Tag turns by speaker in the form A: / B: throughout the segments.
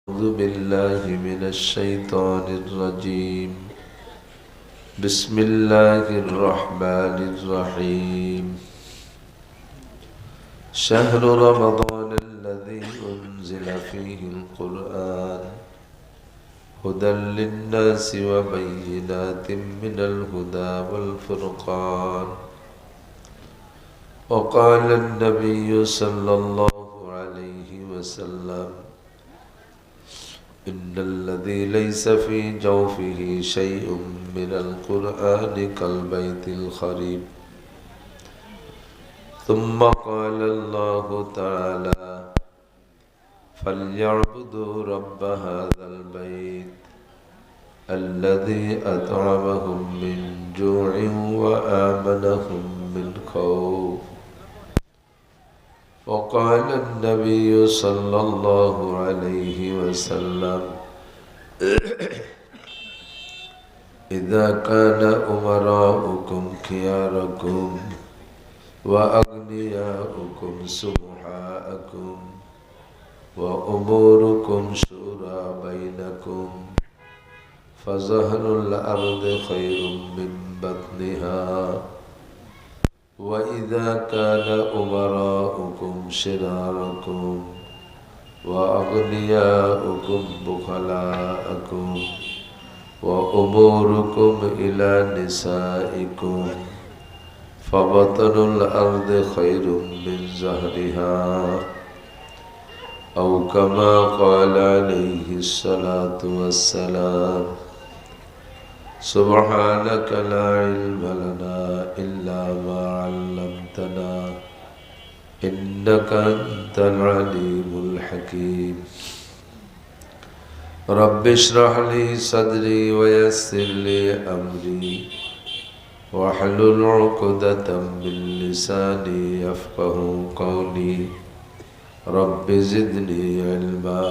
A: أعوذ بالله من الشيطان الرجيم. بسم الله الرحمن الرحيم. شهر رمضان الذي أنزل فيه القرآن هدى للناس وبينات من الهدى والفرقان. وقال النبي صلى الله عليه وسلم: إن الذي ليس في جوفه شيء من القرآن كالبيت الخريب. ثم قال الله تعالى: فليعبدوا رب هذا البيت الذي أطعمهم من جوع وآمنهم من خوف. وقال النبي صلى الله عليه وسلم: إذا كان أمراؤكم خياركم وأغنياؤكم سمحاءكم وأموركم شورى بينكم فظهر الأرض خير من بطنها. وإذا كان أمراؤكم شراركم وأغنياؤكم بخلاءكم وأموركم إلى نسائكم فبطن الأرض خير من زهرها، أو كما قال عليه الصلاة والسلام. سبحانك لا علم لنا إلا ما علمتنا إنك أنت العليم الحكيم. رب اشرح لي صدري ويسر لي أمري واحلل عقدة من لساني يفقه قولي. رب زدني علما.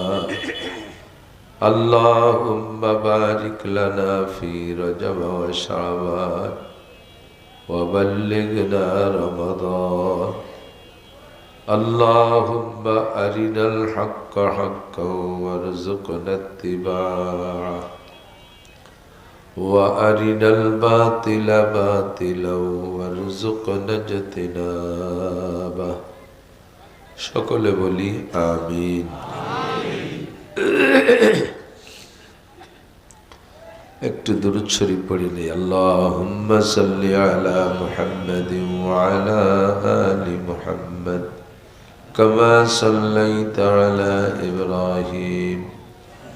A: اللهم بارك لنا في رجب وشعبان وبلغنا رمضان. اللهم أرنا الحق حقا وارزقنا اتباعه وأرنا الباطل باطلا وارزقنا اجتنابه। সকলে বলি আমিন। একটু দুরূদ শরীফ পড়ে নেই। আল্লাহুম্মা সাল্লি আলা মুহাম্মাদিন ওয়া আলা আলি মুহাম্মাদ কামা সাল্লাইতা আলা ইব্রাহিম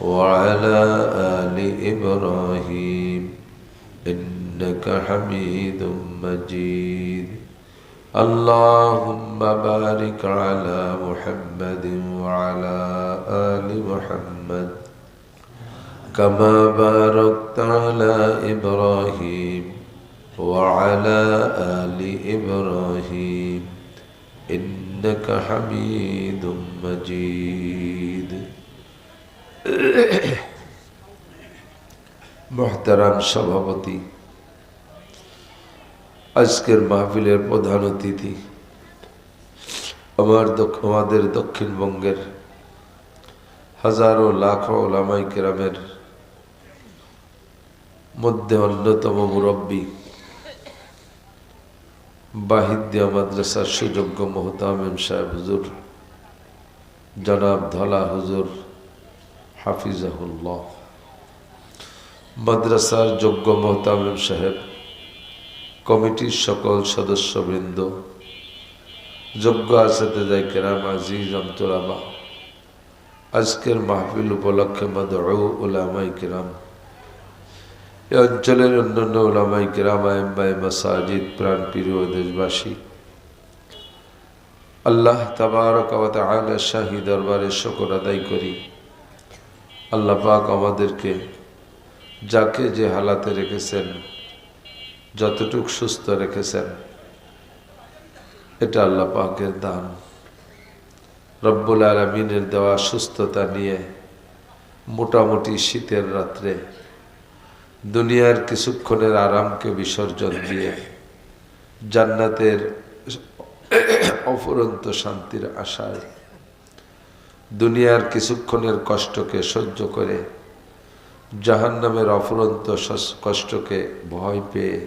A: ওয়া আলা আলি ইব্রাহিম ইন্নাকা হামিদুম মাজিদ। اللهم بارك على محمد وعلى آل محمد كما باركت على إبراهيم وعلى آل إبراهيم إنك حميد مجيد। محترم সভাপতি, আজকের মাহফিলের প্রধান অতিথি আমাদের দক্ষিণবঙ্গের হাজারো লাখো উলামায়ে কেরামের মধ্যে অন্যতম মুরব্বী, বাহিদ্দিয়া মাদ্রাসার সুযোগ্য মোহতামিম সাহেব হুজুর জনাব ধলা হুজুর হাফিজাহুল্লাহ, মাদ্রাসার যোগ্য মোহতামিম সাহেব, কমিটির সকল সদস্যবৃন্দ, যোগ্য আসেতেদায়ে কেরাম, আজিজ আমতোলাবা, আজকের মাহফিল উপলক্ষে মাদউ উলামায়ে কেরাম, এই অঞ্চলের অন্যান্য উলামায়ে কেরাম, আইম্মায়ে মাসাজিদ, প্রাণপ্রিয় দেশবাসী, আল্লাহ তাবারক ওয়া তাআলা শাহী দরবারে শুকর আদায় করি। আল্লাহ পাক আমাদেরকে যাকে যে হালাতে রেখেছেন, যতটুক সুস্থ রেখেছেন, এটা আল্লাহ পাকের দান। রব্বুল আলামিনের দেওয়া সুস্থতা নিয়ে মোটামুটি শীতের রাত্রে দুনিয়ার কিছুক্ষণের আরামকে বিসর্জন দিয়ে জান্নাতের অফুরন্ত শান্তির আশায় দুনিয়ার কিছুক্ষণের কষ্টকে সহ্য করে জাহান্নামের অফুরন্ত কষ্টকে ভয় পেয়ে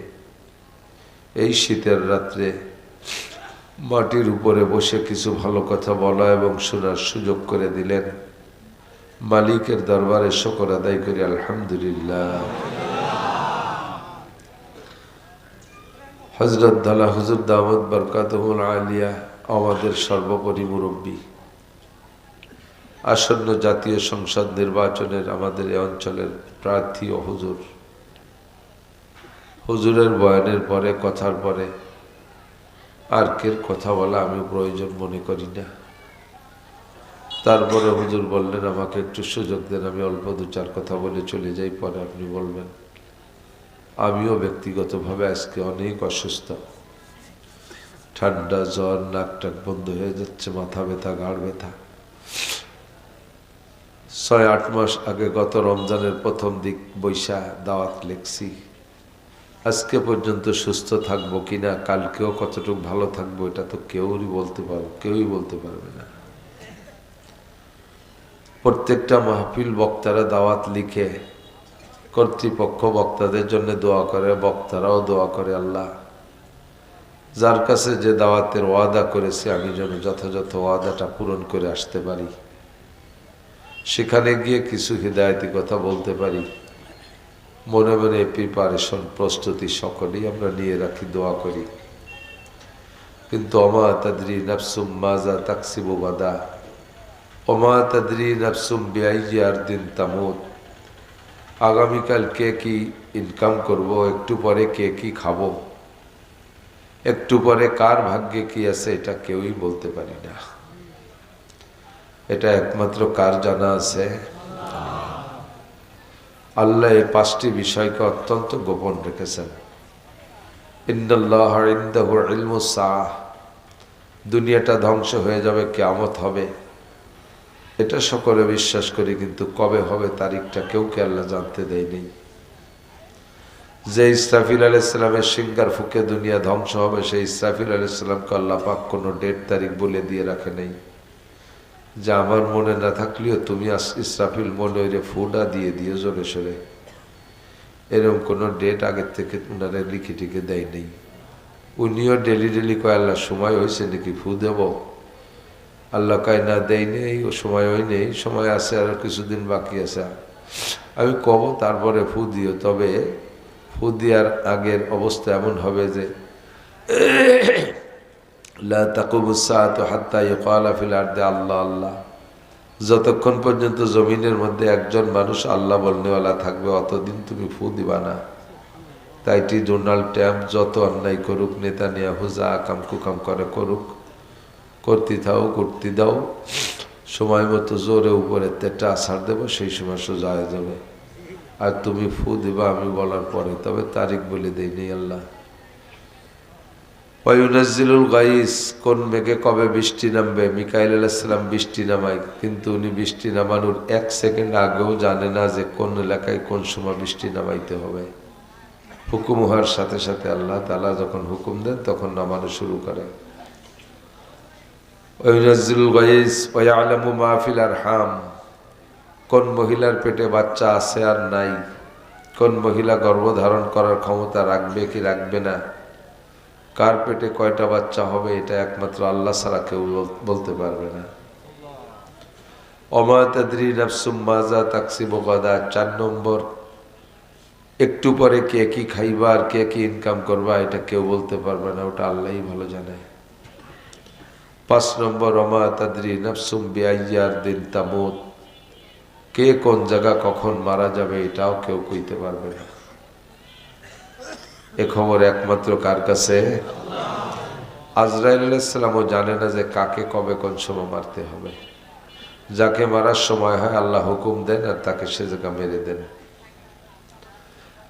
A: এই শীতের রাত্রে মাটির উপরে বসে কিছু ভালো কথা বলা এবং শোনার সুযোগ করে দিলেন। মালিকের দরবারে শুকর আদায় করি আলহামদুলিল্লাহ। হযরত দালা হুজুর দাওয়াত বরকাতুহুল আলিয়া আমাদের সর্বোপরি মুরব্বী, আসন্ন জাতীয় সংসদ নির্বাচনের আমাদের এই অঞ্চলের প্রার্থী ও হুজুরের বয়ানের পরে কথার পরে আর কের কথা বলা আমি প্রয়োজন মনে করি না। তারপরে হুজুর বললেন আমাকে একটু সুযোগ দেন, আমি অল্প দু চার কথা বলে চলে যাই, পরে আপনি বলবেন। আমিও ব্যক্তিগতভাবে আজকে অনেক অসুস্থ, ঠান্ডা, জ্বর, নাক টাক বন্ধ হয়ে যাচ্ছে, মাথা ব্যথা, ঘাড় ব্যথা। ৬-৮ মাস আগে গত রমজানের প্রথম দিক বৈশা দাওয়াত লেখছি। আজকে পর্যন্ত সুস্থ থাকবো কিনা, কালকেও কতটুকু ভালো থাকবো, এটা তো কেউই বলতে পারবে না। প্রত্যেকটা মাহফিল বক্তারা দাওয়াত লিখে, কর্তৃপক্ষ বক্তাদের জন্য দোয়া করে, বক্তারাও দোয়া করে, আল্লাহ যার কাছে যে দাওয়াতের ওয়াদা করেছে আমি যেন যথাযথ ওয়াদাটা পূরণ করে আসতে পারি, সেখানে গিয়ে কিছু হিদায়তি কথা বলতে পারি। মনে মনে প্রিপারেশন, প্রস্তুতি সকলেই আমরা নিয়ে রাখি, দোয়া করি। কিন্তু ওমা তাদরি নাফসুম মাজা তাকসিবু গাদা, ওমা তাদরি নাফসুম বিআইয়ি আরদিন তামুত। আগামীকাল কে কি ইনকাম করব, একটু পরে কে কি খাবো, একটু পরে কার ভাগ্যে কি আছে, এটা কেউই বলতে পারি না। এটা একমাত্র কার জানা আছে? আল্লাহ এই 5টি বিষয়কে অত্যন্ত গোপন রেখেছেন। ইন্নাল্লাহা ইনদাহু ইলমুস সাআহ, দুনিয়াটা ধ্বংস হয়ে যাবে, কিয়ামত হবে, এটা সকলে বিশ্বাস করি, কিন্তু কবে হবে তারিখটা কেউকে আল্লাহ জানতে দেয়নি। যে ইসরাফিল আলাইহিস সালামের সিংহার ফুঁকে দুনিয়া ধ্বংস হবে, সেই ইসরাফিল আলাইহিস সালামকে আল্লাহ পাক কোনো ডেট তারিখ বলে দিয়ে রাখে নেই, যা আমার মনে না থাকলেও তুমি ইসরাফিল মনে রে ফুটা দিয়ে দিও জোরে সোরে, এরকম কোনো ডেট আগের থেকে ওনারা লিখে টিকে দেয় নেই। উনিও ডেলি কয় আল্লাহ সময় হয়েছে নাকি ফু দেব, আল্লাহ কয় না দেয় নেই, ও সময় হয় নেই, সময় আছে, আর কিছুদিন বাকি আছে, আমি কব তারপরে ফু দিও। তবে ফু দেওয়ার আগের অবস্থা এমন হবে যে লা তাকুমুস সাআতু হাত্তা ইউকালা ফিল আরদি আল্লাহ আল্লাহ, যতক্ষণ পর্যন্ত জমিনের মধ্যে একজন মানুষ আল্লাহ বলনেওয়ালা থাকবে অতদিন তুমি ফু দিবা না। তাইটি ডোনাল্ড ট্রাম্প যত অন্যায় করুক, নেতানিয়াহু যা আকাম কুকাম করে করুক, করতে দাও, সময় মতো জোরে উপরে তেটা আছাড় দেবো, সেই সময় সোজা হয়ে যাবে। আর তুমি ফু দিবা আমি বলার পরে, তবে তারিখ বলে দেয়নি আল্লাহ। ওয়ায়ুনাজ্জিলুল গাইস, কোন মেঘে কবে বৃষ্টি নামবে, মিকাইল আলাইহিস সালাম বৃষ্টি নামায়, কিন্তু উনি বৃষ্টি নামানোর 1 সেকেন্ড আগেও জানে না যে কোন এলাকায় কোন সময় বৃষ্টি নামাইতে হবে। হুকুম হওয়ার সাথে সাথে আল্লাহ তাআলা যখন হুকুম দেন তখন নামানো শুরু করে। ওয়ায়ুনাজ্জিলুল গাইস ওয়া ইয়ালামু মা ফিল আরহাম, কোন মহিলার পেটে বাচ্চা আছে আর নাই, কোন মহিলা গর্ভধারণ করার ক্ষমতা রাখবে কি রাখবে না, কার পেটে কয়টা বাচ্চা হবে, এটা একমাত্র আল্লাহ ছাড়া কেউ বলতে পারবে না। ওমা তাদরি নাফসুম মাজা তাকসিবু গাদা, 4 নম্বর, একটু পরে কে কি খাইবা আর কে কি ইনকাম করবা, এটা কেউ বলতে পারবে না, ওটা আল্লাহই ভালো জানে। 5 নম্বর, ওমা তাদরি নাফসুম বিআইয়ি আরদিন তামুত, কে কোন জায়গা কখন মারা যাবে এটাও কেউ কইতে পারবে না। এ খবর একমাত্র কার কাছে? আজরাইল আলাইহিস সালামও জানে না যে কাকে কবে কোন সময় মারতে হবে। যাকে মারার সময় হয় আল্লাহ হুকুম দেন আর তাকে সে জায়গা মেরে দেন।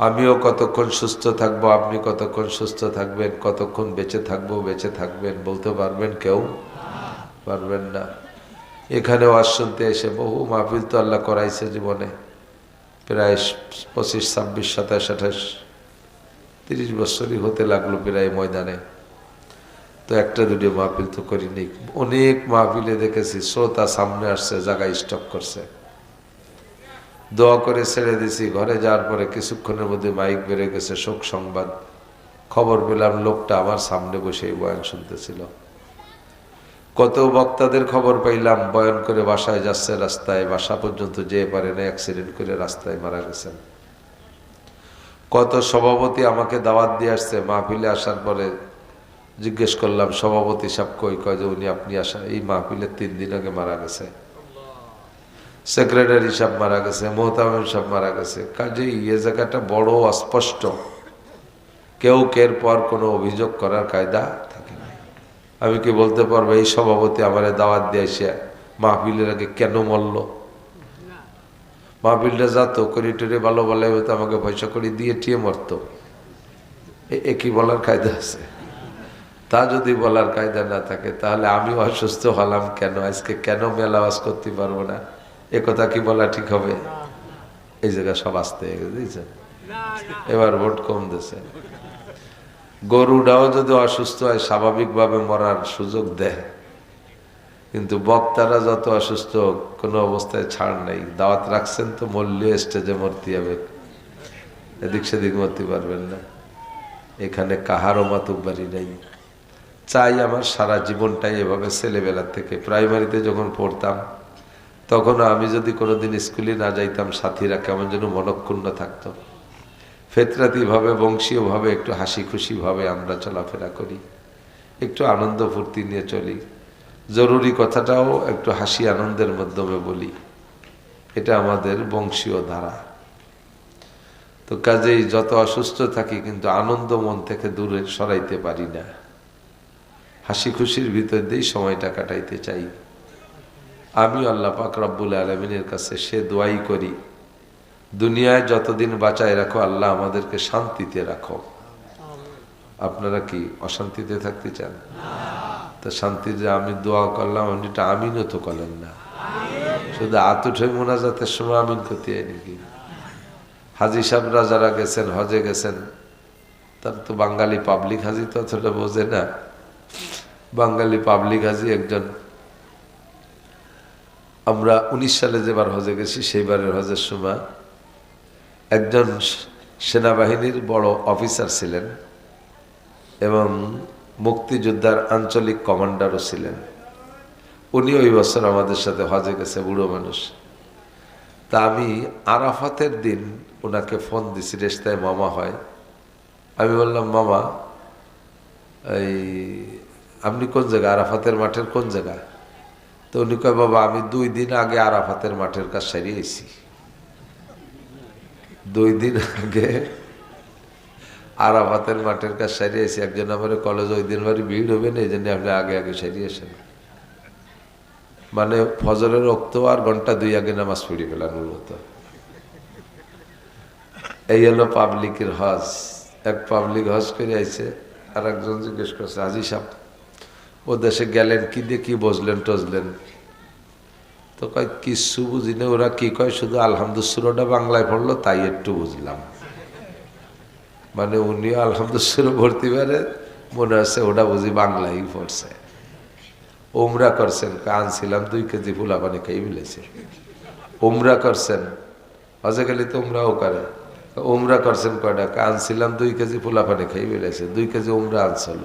A: আমিও কতক্ষণ সুস্থ থাকবো, আপনি কতক্ষণ সুস্থ থাকবেন, কতক্ষণ বেঁচে থাকবো, বেঁচে থাকবেন বলতে পারবেন? কেউ পারবেন না। এখানে ওয়াজ শুনতে এসে বহু মাহফিল তো আল্লাহ করাইছে জীবনে, প্রায় 25, 26, 27, 28, 30 বছরই হতে লাগলো প্রায় ময়দানে। তো একটা দুটো মাহফিল তো করিনি, অনেক মাহফিলে দেখেছি শ্রোতা সামনে আসছে, জায়গায় স্টপ করছে, দোয়া করে ছেড়ে দিছি। ঘরে যাওয়ার পরে কিছুক্ষণের মধ্যে মাইক বেড়ে গেছে, শোক সংবাদ। খবর পেলাম লোকটা আমার সামনে বসে বয়ান শুনতেছিল। কত বক্তাদের খবর পাইলাম বয়ান করে বাসায় যাচ্ছে, রাস্তায় বাসা পর্যন্ত যেতে পারে না, অ্যাক্সিডেন্ট করে রাস্তায় মারা গেছেন। কত সভাপতি আমাকে দাওয়াত দিয়ে আসছে, মাহফিলে আসার পরে জিজ্ঞেস করলাম সভাপতি সাহেব কই, কয় যে উনি আপনি আসা এই মাহফিলের 3 দিন আগে মারা গেছে। সেক্রেটারি সাহেব মারা গেছে, মোহতামিম সাহেব মারা গেছে। কাজেই এই জায়গাটা বড় অস্পষ্ট, কেউ কের পর কোনো অভিযোগ করার কায়দা থাকে না। আমি কি বলতে পারবো এই সভাপতি আমার দাওয়াত দিয়ে এসে মাহফিলের আগে কেন মরল? মাহফিলটা যাতো করি টরি ভালো বলে হয়তো আমাকে পয়সা করে দিয়ে টিয়ে মরতো, একই বলার কায়দা আছে? তা যদি বলার কায়দা না থাকে তাহলে আমি অসুস্থ হলাম কেন, আজকে কেন মেলাওয়াজ করতে পারবো না, এ কথা কি বলা ঠিক হবে? এই জায়গা সব আসতে দিয়েছে। এবার ভোট কম দিয়েছে। গরুটাও যদি অসুস্থ হয় স্বাভাবিকভাবে মরার সুযোগ দেয়, কিন্তু বক্তারা যত অসুস্থ কোনো অবস্থায় ছাড় নেই। দাওয়াত রাখছেন তো মরলে স্টেজে মরতে হবে, এদিক সেদিক মরতে পারবেন না। এখানে কাহারও মাতুব্বারি নেই। চাই আমার সারা জীবনটাই এভাবে, ছেলেবেলার থেকে প্রাইমারিতে যখন পড়তাম তখনও আমি যদি কোনোদিন স্কুলে না যাইতাম, সাথীরা কেমন যেন মনক্ষুণ্ণ থাকতো। ফেতরাতিভাবে বংশীয়ভাবে একটু হাসি খুশিভাবে আমরা চলাফেরা করি, একটু আনন্দ ফুর্তি নিয়ে চলি, জরুরি কথাটাও একটু হাসি আনন্দের মাধ্যমে বলি, এটা আমাদের বংশীয় ধারা। তো কাজেই যত অসুস্থ থাকি কিন্তু আনন্দ মন থেকে দূরে সরাইতে পারি না, হাসি খুশির ভিতর দিয়েই সময়টা কাটাইতে চাই। আমি আল্লাহ পাক রব্বুল আলামিনের কাছে সে দোয়াই করি, দুনিয়ায় যতদিন বাঁচায় রাখো আল্লাহ আমাদেরকে শান্তিতে রাখো। আপনারা কি অশান্তিতে থাকতে চান? তা শান্তিতে আমি দোয়া করলাম, এটা আমিনও তো করলেন না, শুধু আতুঠে মোনাজাতের সময় আমিন করতে হয় নাকি? হাজি সাহেবরা যারা গেছেন, হজে গেছেন, তার তো বাঙালি পাবলিক হাজি তো অতটা বোঝে না। বাঙালি পাবলিক হাজি একজন, আমরা 19 সালে যেবার হজে গেছি সেইবারের হজের সময় একজন সেনাবাহিনীর বড় অফিসার ছিলেন এবং মুক্তিযোদ্ধার আঞ্চলিক কমান্ডারও ছিলেন। উনি ওই বছর আমাদের সাথে হজে গেছে, বুড়ো মানুষ। তা আমি আরাফাতের দিন ওনাকে ফোন দিছি, রেস্তায় মামা হয়। আমি বললাম মামা এই আপনি কোন জায়গা, আরাফাতের মাঠের কোন জায়গা? তো উনি কয় বাবা আমি 2 দিন আগে আরাফাতের মাঠের কাজ সারিয়েছি। 2 দিন আগে আরাফাতের মাঠের কাজ সারিয়েছি। একজন আমার কলেজ ওই দিন বাড়ি ভিড় হবে না, এই জন্য আপনি আগে আগে সারিয়েছেন। মানে ফজরের রক্ত আর ঘন্টা 2 আগে নামাজ পড়ি ফেলার মূলত। এই হলো পাবলিকের হজ। এক পাবলিক হজ করে আইছে, আর একজন জিজ্ঞেস করছে হাজি সাহেব ও দেশে গেলেন কি দিয়ে কি বুঝলেন টজলেন? তো কয় কিছু বুঝি না, ওরা কি কয় শুধু আলহামদুলিল্লাহটা বাংলায় পড়লো তাই একটু বুঝলাম। মানে উনিও আলহামদুলিল্লাহ ভর্তি পারে, মনে হচ্ছে ওটা বুঝি বাংলাই পড়ছে। উমরা করছেন, আনছিলাম 2 কেজি ফুলা পানি খাই মিলেছে। উমরা করছেন, হজে গেলে তো উমরাও করে। উমরা করছেন কয়টা? আনছিলাম 2 কেজি ফুলা পানি খাই মিলেছে। 2 কেজি উমরা আনছিল।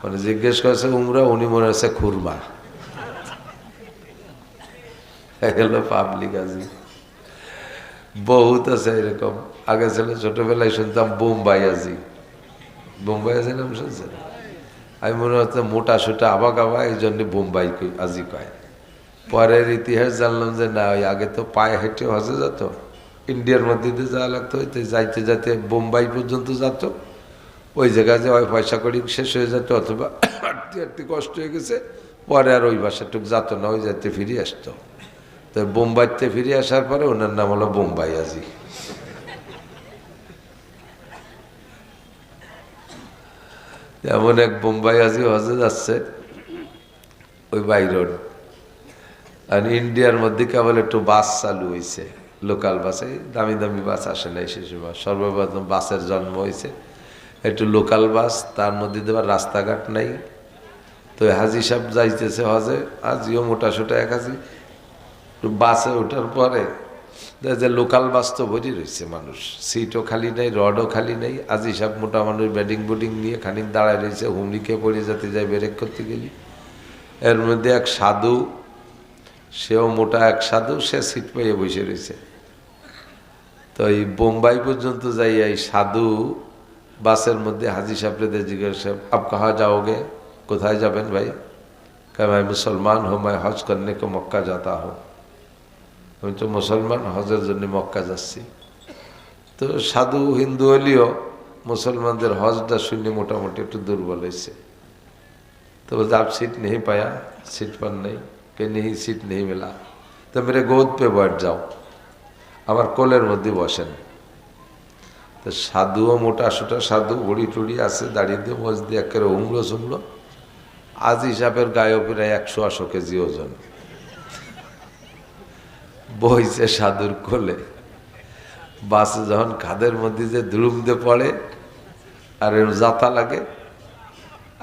A: মানে জিজ্ঞেস করছে উমরা, উনি মনে হচ্ছে খুরমা। গেল পাবলিক আজি বহুত আছে এরকম। আগে ছিল ছোটবেলায় শুনতাম বোম্বাই আজি, বোম্বাই আজি নাম শুনছেন? আমি মনে হচ্ছে মোটা সোটা আবাক আবা, এই জন্য বোম্বাই আজি কয়। পরের ইতিহাস জানলাম যে না, ওই আগে তো পায়ে হেঁটে হজে যেত, ইন্ডিয়ার মধ্যে দিয়ে যাওয়া লাগতো, হইতে যাইতে যাইতে বোম্বাই পর্যন্ত যেত। ওই জায়গায় যে ওই পয়সা করি শেষ হয়ে যেত, অথবা হাঁটতে হাঁটতে কষ্ট হয়ে গেছে, পরে আর ওই বাসাটুক যেত না, ওই যাইতে ফিরে আসতো। তো বোম্বাইতে ফিরে আসার পরে ওনার নাম হলো বোম্বাই আজি। এমন এক বোম্বাই আজি হজে যাচ্ছে ওই বাই রোড, আর ইন্ডিয়ার মধ্যে কেবল একটু বাস চালু হয়েছে, লোকাল বাসে, দামি দামি বাস আসে না সে সময়। সর্বপ্রথম বাসের জন্ম হয়েছে, একটু লোকাল বাস, তার মধ্যে দেবার রাস্তাঘাট নাই। তো হাজি সাহেব যাইতেছে হজে, হাজিও মোটা সোটা এক হাজি। বাসে ওঠার পরে যে লোকাল বাস তো ভরি রয়েছে মানুষ, সিটও খালি নাই, রডও খালি নাই। হাজি সাহেব মোটা মানুষ ব্যাটিং বুটিং নিয়ে খানিক দাঁড়ায় রয়েছে, হুমড়িকে পড়ে যেতে যায় ব্রেক করতে গেলি। এর মধ্যে এক সাধু, সেও মোটা এক সাধু, সে সিট পেয়ে বসে রয়েছে। তো এই বোম্বাই পর্যন্ত যাই এই সাধু বাসের মধ্যে হাজি সাহেবরে জিজ্ঞাসা, আপ কাহা যাওগে, কোথায় যাবেন ভাই? কে मैं মুসলমান हूँ, मैं हज करने को मक्का जाता हूँ। আমি তো মুসলমান, হজের জন্য মক্কা যাচ্ছি। তো সাধু হিন্দু হলেও মুসলমানদের হজটা শুনে মোটামুটি একটু দুর্বল হয়েছে। तो बोलते आप सीट नहीं पाया, सीट पर नहीं, कि नहीं सीट नहीं मिला, तो मेरे गोद पे बैठ जाओ, আমার কোলের মধ্যে বসেন। তো সাধুও মোটা সোটা সাধু, বুড়ি টুড়ি আছে, দাঁড়িয়ে দিয়ে মজ দিয়ে একেবারে হুমড়ো সুমড়ো। আজি সাহেবের গায়ে প্রায় 180 কেজি ওজন, বইছে সাধুর কোলে। বাসে যখন কাঁধের মধ্যে যে দুলুম দিয়ে পড়ে আর এর যাতা লাগে,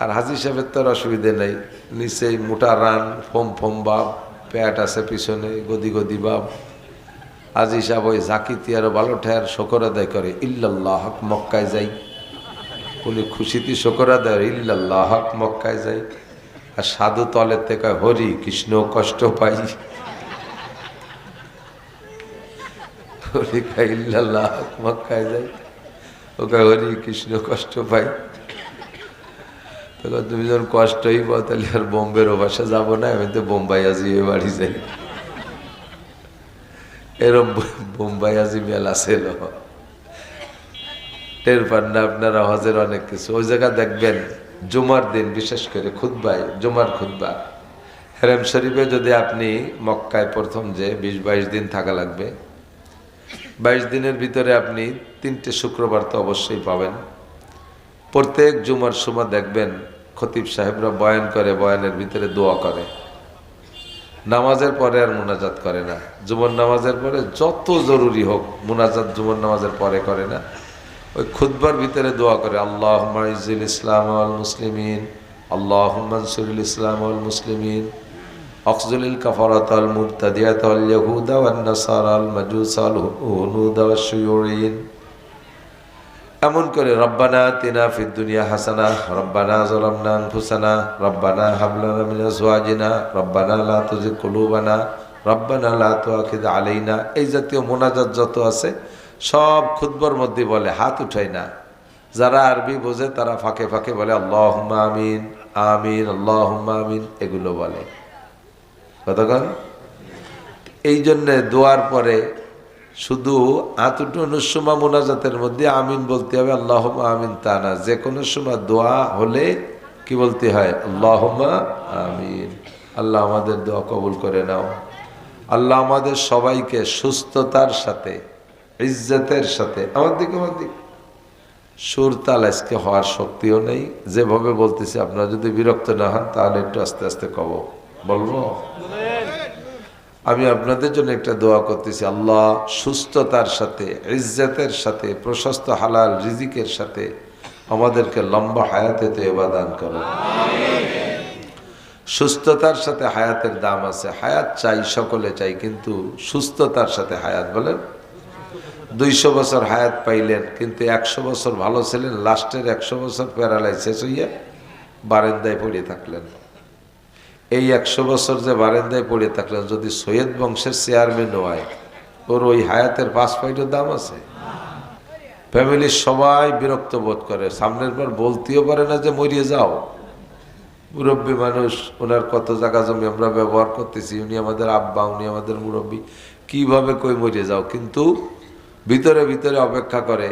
A: আর হাজি সাহেবের তো অসুবিধে নেই, নিচেই মোটা রান, ফোম ফোম বাপ, প্যাট আছে পিছনে, গদি গদি বাপ। হাজি সাহেব ওই জাকিতি আর ভালো ঠেয়ার শকর আদায় করে, ইল্লাল্লাহ হক মক্কায় যাই। উনি খুশিতে শকর আদায়, ইল্লাল্লাহ হক মক্কায় যাই। আর সাধু তলের থেকে হরি কৃষ্ণ কষ্ট পাই, ইল্লাল্লাহ হক মক্কায় যাই, ওকে হরি কৃষ্ণ কষ্ট পাই। তুমি যখন কষ্টই পাও তাহলে আর বোম্বের বাসা যাবো না, আমি তো বোম্বাই আজি বাড়ি যাই। এরম বোম্বাই আজি মেলা ছিল, টের পান না আপনারা হজের অনেক কিছু। ওই জায়গা দেখবেন জুমার দিন বিশেষ করে খুতবায়, জুমার খুতবা হেরেম শরীফে যদি আপনি মক্কায় প্রথম যে 20-22 দিন থাকা লাগবে, 22 দিনের ভিতরে আপনি 3টে শুক্রবার তো অবশ্যই পাবেন। প্রত্যেক জুমার সময় দেখবেন খতিব সাহেবরা বয়ান করে, বয়ানের ভিতরে দোয়া করে। নামাজের পরে আর মুনাজাত করে না, জুমার নামাজের পরে যত জরুরি হোক মুনাজাত জুমার নামাজের পরে করে না, ওই খুতবার ভিতরে দোয়া করে, আল্লাহুম্মা ইজ্জিল ইসলাম ওয়াল মুসলিমিন, আল্লাহুম্মা আনসুরিল ইসলাম ওয়াল মুসলিমিন, আকজুলিল কাফারাত ওয়াল মুবতাদিয়াত ওয়াল ইয়াহুদা ওয়ান নাসারা ওয়াল মাজুসা ওয়াল হুনুদা ওয়াশ শুয়ুরিন। এমন করে রব্বানা আতিনা ফিদ দুনিয়া হাসানা, রব্বানা যালামনা আনফুসানা, রব্বানা হাব লানা মিন আজওয়াজিনা, রব্বানা লা তুযিগ কুলুবানা, রব্বানা লা তুআখিদ আলাইনা। এই জাতীয় মোনাজাত যত আছে সব খুতবার মধ্যে বলে, হাত উঠাই না। যারা আরবি বোঝে তারা ফাঁকে ফাঁকে বলে আল্লাহুম্মা আমিন, আমিন, আল্লাহুম্মা আমিন, এগুলো বলে। কতক্ষণ? এই জন্যে দোয়ার পরে শুধু হাত উঠানোর সময় মোনাজাতের মধ্যে আমিন বলতে হবে, আল্লাহুম্মা আমিন তা না। যে কোনো সময় দোয়া হলে কি বলতে হয়? আল্লাহুম্মা আমিন। আল্লাহ আমাদের দোয়া কবুল করে নাও। আল্লাহ আমাদের সবাইকে সুস্থতার সাথে, ইজ্জতের সাথে, আমার দিকে সুর তাল আজকে হওয়ার শক্তিও নেই। যেভাবে বলতেছি আপনারা যদি বিরক্ত না হন তাহলে একটু আস্তে আস্তে বলবো। আমি আপনাদের জন্য একটা দোয়া করতেছি, আল্লাহ সুস্থতার সাথে, ইজ্জতের সাথে, প্রশস্ত হালাল রিজিকের সাথে আমাদেরকে লম্বা হায়াতে তয়বা দান করুন। সুস্থতার সাথে হায়াতের দাম আছে। হায়াত চাই, সকলে চাই, কিন্তু সুস্থতার সাথে হায়াত। বলেন 200 বছর হায়াত পাইলেন, কিন্তু 100 বছর ভালো ছিলেন, লাস্টের 100 বছর প্যারালাইসিস হইয়া বারান্দায় পড়ে থাকলেন। এই 100 বছর যে বারান্দায় পড়ে থাকলেন, যদি সৈয়দ বংশের চেয়ারম্যান হয়, ওর ওই হায়াতের 5 পয়সার দাম আছে? ফ্যামিলির সবাই বিরক্ত বোধ করে, সামনের বার বলতেও পারে না যে মরিয়ে যাও। মুরব্বী মানুষ, ওনার কত জায়গা জমি আমরা ব্যবহার করতেছি, উনি আমাদের আব্বা, উনি আমাদের মুরব্বী, কিভাবে কই মরিয়ে যাও, কিন্তু ভিতরে ভিতরে অপেক্ষা করে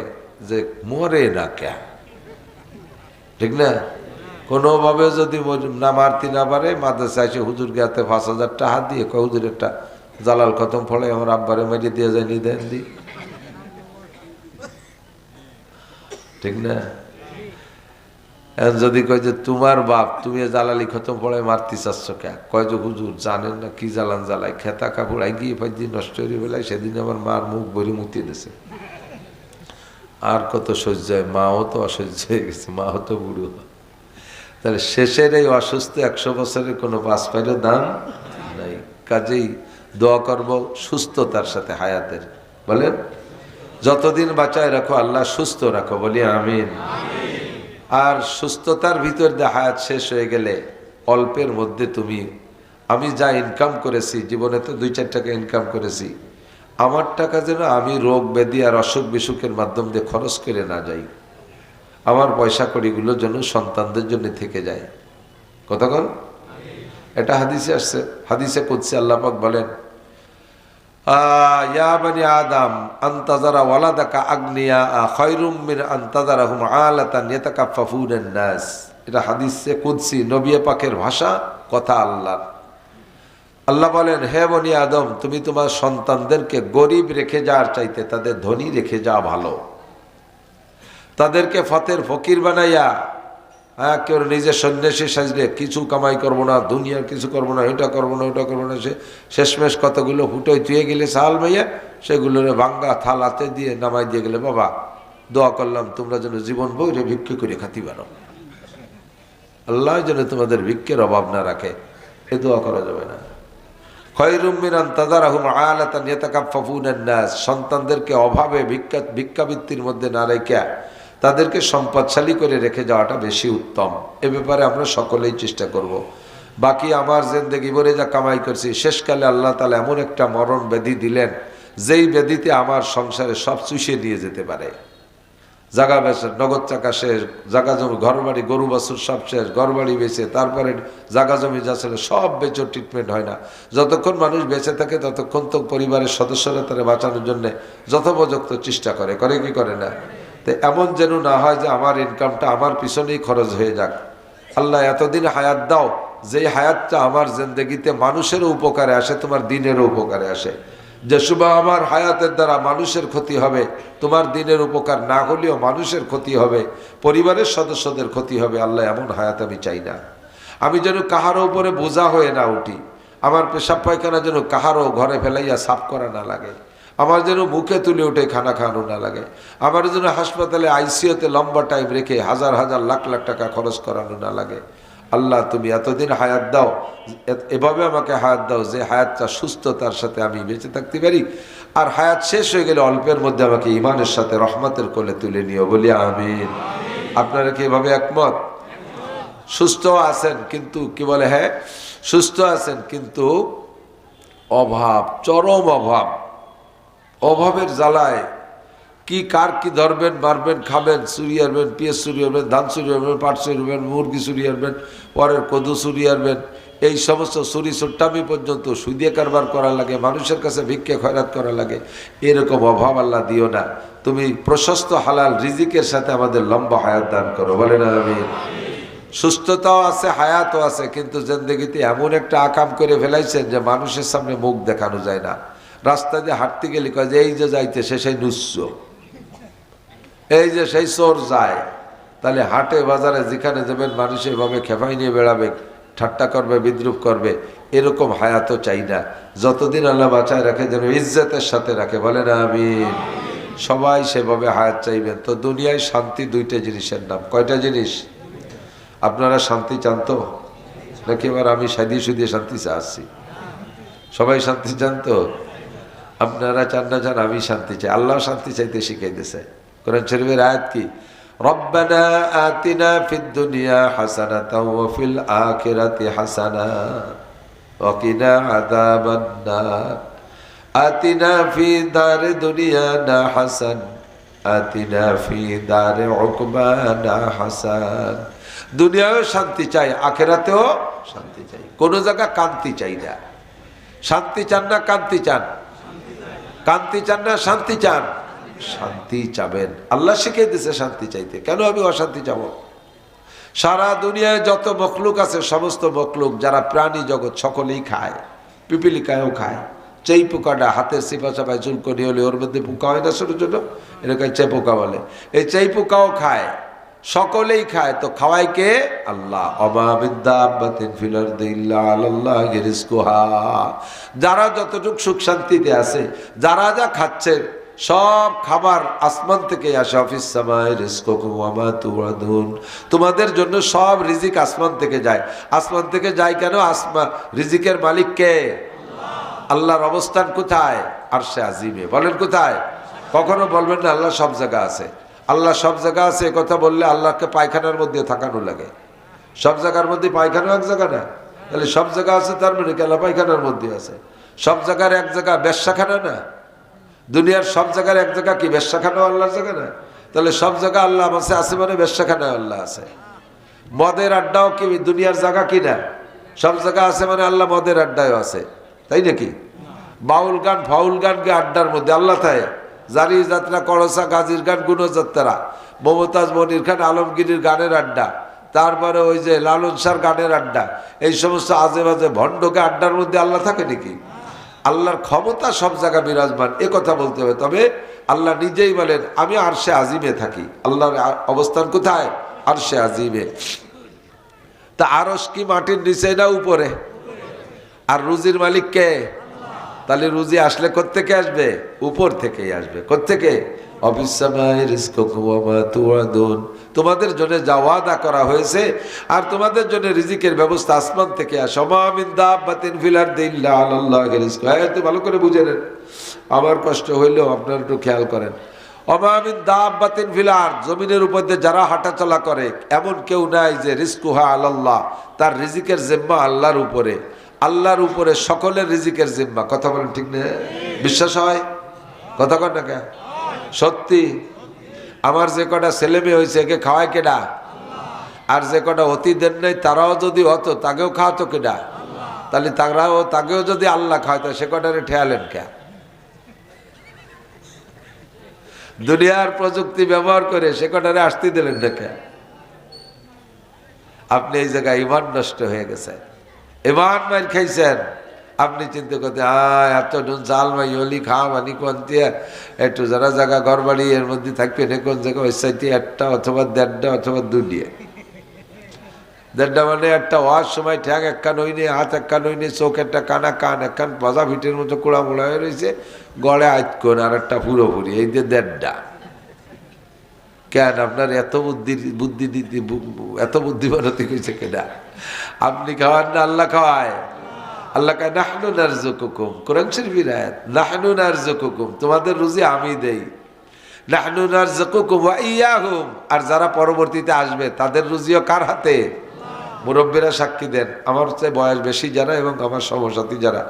A: যে মরে না কে। ঠিক না? কোনোভাবে যদি না মারতে না পারে, মাদ্রাসা এসে হুজুর গাতে 5,000 টাকা দিয়ে কয় হুজুর একটা জালাল খতম ফলে আমার আব্বারে মেরিয়ে দিয়ে যায়, নিদেন দি। ঠিক না? যদি কয় যে তোমার বাপ, তুমি জালালি খতম পড়ে মারতে চাচ্ছ কে? কয় যে হুজুর জানেন না কি জ্বালান জ্বালায়, খেতা কাপড় গিয়ে 5 দিন নষ্ট হয়ে বেলায়, সেদিন আমার মার মুখ ভরি মুতিয়ে দিয়েছে। আর কত সহ্য হয়, মাও তো অসহ্য হয়ে গেছে, মাও তো বুড়ো। তাহলে শেষের এই অসুস্থ 100 বছরের কোনো পাঁচ পাইলের দাম নাই। কাজেই দোয়া করব সুস্থতার সাথে হায়াতের, বলেন যতদিন বাঁচায় রাখো আল্লাহ সুস্থ রাখো, বলি আমিন। আর সুস্থতার ভিতর দিয়ে হায়াত শেষ হয়ে গেলে অল্পের মধ্যে তুমি, আমি যা ইনকাম করেছি জীবনে, তো 2-4 টাকা ইনকাম করেছি, আমার টাকা যেন আমি রোগ ব্যাধি আর অসুখ বিসুখের মাধ্যম দিয়ে খরচ করে না যাই। আমার পয়সা কড়িগুলোর জন্য সন্তানদের জন্য থেকে যায়। কতক্ষণ এটা হাদিসে আসছে, হাদিসে কুদসি আল্লাহ পাক বলেন, ইয়া বানি আদম আনতাজারা ওয়ালাদাকা আগনিয়া খায়রুম মিন আনতাজারাহুম আলাতান ইয়াতাকাফফুনান নাস। এটা হাদিসে কুদসি, নবী পাকের ভাষা, কথা আল্লাহর। আল্লাহ বলেন, হে বনি আদম, তুমি তোমার সন্তানদেরকে গরিব রেখে যাওয়ার চাইতে তাদের ধনী রেখে যাওয়া ভালো। তাদেরকে ফকির বানাইয়া, কেউ নিজের সন্ন্যাসী সাজলে কিছু কামাই করবো না, দুনিয়ার কিছু করবো না, এটা করবো না, ওটা করবো না, সে শেষমেশ কতগুলো ফুটোয় চুয়ে গেলে সাল ভাইয়া, সেগুলোর ভাঙ্গা থাল হাতে দিয়ে নামাই দিয়ে গেলে, বাবা দোয়া করলাম তোমরা যেন জীবন বইরে ভিক্ষে করে খাতি পারো, আল্লাহ যেন তোমাদের ভিক্ষের অভাব না রাখে, এ দোয়া করা যাবে না। খায়রুম মিন আনতাজারাহুম আলাতান ইয়াতাকাফফুনান নাস, সন্তানদেরকে অভাবে ভিক্ষাবৃত্তির মধ্যে না রেখে তাদেরকে সম্পদশালী করে রেখে যাওয়াটা বেশি উত্তম। এ ব্যাপারে আমরা সকলেই চেষ্টা করব। বাকি আমার জিন্দেগি ভরে যা কামাই করছি, শেষকালে আল্লাহ তাআলা এমন একটা মরণ ব্যাধি দিলেন, যেই ব্যাধিতে আমার সংসারে সব চুষে নিয়ে যেতে পারে। জাগা বেচে, নগদ টাকা শেষ, জাগা জমি, ঘর বাড়ি, গরু বাছুর সব শেষ, ঘর বাড়ি বেচে, তারপরে জাগা জমি যা ছিল সব বেচে, ট্রিটমেন্ট হয় না। যতক্ষণ মানুষ বেঁচে থাকে ততক্ষণ তো পরিবারের সদস্যরা তারা বাঁচানোর জন্য যথোপযুক্ত চেষ্টা করে কি করে না? তো এমন যেন না হয় যে আমার ইনকামটা আমার পিছনেই খরচ হয়ে যাক। আল্লাহ এতদিন হায়াত দাও, যেই হায়াতটা আমার জিন্দেগিতে মানুষেরও উপকারে আসে, তোমার দিনেরও উপকারে আসে। যে সুবাহ আমার হায়াতের দ্বারা মানুষের ক্ষতি হবে, তোমার দিনের উপকার না হলেও মানুষের ক্ষতি হবে, পরিবারের সদস্যদের ক্ষতি হবে। আল্লাহ এমন হায়াত আমি চাই না। আমি যেন কাহারও উপরে বোঝা হয়ে না উঠি, আমার পেশাব পায়খানা যেন কাহারও ঘরে ফেলাইয়া সাফ করা না লাগে, আমার যেন মুখে তুলে উঠে খানা খাওয়ানো না লাগে, আমার যেন হাসপাতালে আইসিইউতে লম্বা টাইম রেখে হাজার হাজার লাখ লাখ টাকা খরচ করানো না লাগে। আল্লাহ তুমি এতদিন হায়াত দাও, এভাবে আমাকে হায়াত দাও যে হায়াতটা সুস্থতার সাথে আমি বেঁচে থাকতে পারি, আর হায়াত শেষ হয়ে গেলে অল্পের মধ্যে আমাকে ইমানের সাথে রহমতের কোলে তুলে নিও, বলি আমিন। আপনারা কি এভাবে একমত? সুস্থ আছেন কিন্তু কি বলে, হ্যাঁ সুস্থ আছেন কিন্তু অভাব, চরম অভাব, অভাবের জ্বালায় কি কার কি ধরবেন, মারবেন, খাবেন, চুরি আনবেন, পেঁয়াজ চুরি আনবেন, ধান চুরি আনবেন, পাট চুরি আনবেন, মুরগি চুরি আনবেন, পরের কদু চুরি আনবেন, এই সমস্ত চুরি চুট্টামি পর্যন্ত সুদিয়ে কারবার করা লাগে, মানুষের কাছে ভিক্ষে খয়রাত করা লাগে। এরকম অভাব আল্লাহ দিও না, তুমি প্রশস্ত হালাল রিজিকের সাথে আমাদের লম্বা হায়াত দান করো, বলেন আমিন। সুস্থতাও আছে, হায়াতও আছে, কিন্তু জিন্দেগিতে এমন একটা আকাম করে ফেলাইছেন যে মানুষের সামনে মুখ দেখানো যায় না। রাস্তা দিয়ে হাঁটতে গেলে কয় যে এই যে যাইতেছে সেই নুচ্ছ, এই যে সেই চোর যায়। তাহলে হাটে বাজারে যেখানে যাবেন মানুষ এভাবে খেপাই নিয়ে বেড়াবে, ঠাট্টা করবে, বিদ্রুপ করবে, এরকম হায়াতও চাই না। যতদিন আল্লাহ বাঁচায় রাখে যেন ইজ্জতের সাথে রাখে, বলেন আমিন। সবাই সেভাবে হায়াত চাইবেন। তো দুনিয়ায় শান্তি 2টা জিনিসের নাম। কয়টা জিনিস? আপনারা শান্তি চান তো নাকি এবার আমি সাদিয়ে সুদিয়ে শান্তি চাচ্ছি? সবাই শান্তি চান তো? আপনারা চান না চান, আমি শান্তি চাই। আল্লাহ শান্তি চাইতে শিখাই দিয়েছে। কোরআন শরীফের আয়াত কি? রব্বানা আতিনা ফিদ দুনিয়া হাসানাতাও ওয়া ফিল আখিরাতি হাসানা ওয়া কিনা আযাবান নার। আতিনা ফি দারি দুনিয়ানা হাসান আতিনা ফি দারি উকবানা হাসান। দুনিয়ায়ও শান্তি চাই, আখিরাতেও শান্তি চাই, কোন জায়গা কান্তি চাই না। শান্তি চান না কান্তি চান? কান্তি চান না শান্তি চান? শান্তি চাবেন। আল্লাহ শিখিয়ে দিয়েছে শান্তি চাইতে, কেন আমি অশান্তি চাবো? সারা দুনিয়ায় যত মখলুক আছে সমস্ত মখলুক যারা প্রাণী জগৎ সকলেই খায়। পিপিলিকায়ও খায়, চেই পোকাটা হাতের সিপা চাপায় চুলকনি হলে ওর মধ্যে পোকা হয় না ছোট ছোট, এটাকে চে পোকা বলে। এই চেই পোকাও খায়, সকলেই খায়। তো খাওয়াই কে? আল্লাহ। ওমা মিন দাব্বাতিন ফিল আরদি ইল্লা আলাল্লাহি রিজকুহা। যারা যতটুক সুখ শান্তিতে আছে, যারা যা খাচ্ছে সব খাবার আসমান থেকে আসে। অফিস সামায় রিজকুকুম ওয়া মা তুআদুন, তোমাদের জন্য সব রিজিক আসমান থেকে যায়। আসমান থেকে যায় কেন? রিজিকের মালিক কে? আল্লাহর অবস্থান কোথায়? আরশে আজিমে। বলেন কোথায়? কখনো বলবেন না আল্লাহ সব জায়গা আছে। আল্লাহ সব জায়গা আছে কথা বললে আল্লাহকে পায়খানার মধ্যে থাকানো লাগে। সব জায়গার মধ্যে পায়খানা এক জায়গা না, তাহলে সব জায়গা আছে তার মানে কি আল্লাহ পায়খানার মধ্যে আছে? সব জায়গার এক জায়গা বেশ্যাখানা না? দুনিয়ার সব জায়গার এক জায়গা কি বেশ্যাখানা আল্লাহর জায়গা না? তাহলে সব জায়গা আল্লাহ আছে মানে বেশ্যাখানা আল্লাহ আছে। মদের আড্ডাও কি দুনিয়ার জায়গা কি না? সব জায়গা আছে মানে আল্লাহ মদের আড্ডায়ও আছে, তাই নাকি? বাউল গান ফাউল গানকে আড্ডার মধ্যে আল্লাহ থাকে। জারি যাত্রা, করসা, গাজীর গান, গুণযাত্রা, মমতাজ মনির খান আলমগীরের গানের আড্ডা, তারপরে ওই যে লালন শাহর গানের আড্ডা, এই সমস্ত আজে বাজে ভণ্ডকে আড্ডার মধ্যে আল্লাহ থাকে নাকি? আল্লাহর ক্ষমতা সব জায়গা বিরাজমান, এ কথা বলতে হবে। তবে আল্লাহ নিজেই বলেন আমি আরশে আজিমে থাকি। আল্লাহর অবস্থান কোথায়? আরশে আজিমে। তা আরশ কি মাটির নিচে না উপরে? আর রুজির মালিক কে? তাহলে রুজি আসলে কোত্থেকে আসবে? উপর থেকেই আসবে। কোত্থেকে? অফিস সামায় রিজকুকুম ওয়া মা তুআদুন, তোমাদের জন্য যা ওয়াদা করা হয়েছে আর তোমাদের জন্য রিজিকের ব্যবস্থা আসমান থেকে আসে। মা মিন দাব্বাতিন ফিল আরদি ইল্লা আলাল্লাহি রিজকুহা। একটু ভালো করে বুঝে নেন, আমার কষ্ট হইলেও আপনারা একটু খেয়াল করেন। ওমা মিন দাব্বাতিন ফিল আরদ, জমিনের উপর দিয়ে যারা হাঁটাচলা করে এমন কেউ নাই যে রিজকুহা আলাল্লাহ, তার রিজিকের জিম্মা আল্লাহর উপরে। আল্লাহর উপরে সকলের রিজিকের জিম্মা। কথা বলেন ঠিক না? বিশ্বাস হয়? কথা কন না কে? সত্যি। আমার যে কটা ছেলে মেয়ে হয়েছে একে খাওয়ায় কেডা? আর যে কটা অতি দেন নাই তারাও যদি হতো তাকেও খাওয়াতো কেডা? তাহলে তাকেও যদি আল্লাহ খাওয়াতো সে কটারে ঠেয়ালেন কে? দুনিয়ার প্রযুক্তি ব্যবহার করে সে কটারে আসতে দিলেন না কে? আপনি এই জায়গায় ইমান নষ্ট হয়ে গেছে, ইমান মাইর খাইছেন। আপনি চিন্তা করতে এত নুন চাল মাই হলি খা মানি কোন দিয়ে একটু যারা জায়গা ঘর বাড়ি এর মধ্যে থাকবে না কোন জায়গায় ওই সাইডে একটা অথবা দেড়টা অথবা দুটিয়ে। দেড়টা মানে একটা হওয়ার সময় ঠ্যাং একখান হইনি, হাত একখান হইনি, চোখ একটা কানা, কান একখান বাজা ভিটের মতো কোড়া মোড়া হয়ে রয়েছে, গড়ে আইতকোন আর একটা পুরোপুরি, এই যে দেড়টা। কেন আপনার এত বুদ্ধি দিতে এত বুদ্ধিমানতি কইছে কেনা? আপনি খাওয়ান না আল্লাহ খাওয়ায়। আল্লাহ কয় নাহনু নারযুকুকুম, কোরআন শরীফের আয়াত, নাহনু নারযুকুকুম, তোমাদের রুজি আমি দেই। নাহনু নারযুকুকুম ওয়া ইয়াহুম, আর যারা পরবর্তীতে আসবে তাদের রুজিও কার হাতে? মুরব্বীরা সাক্ষী দেন, আমার চেয়ে বয়স বেশি যারা এবং আমার সমসাথী যারা,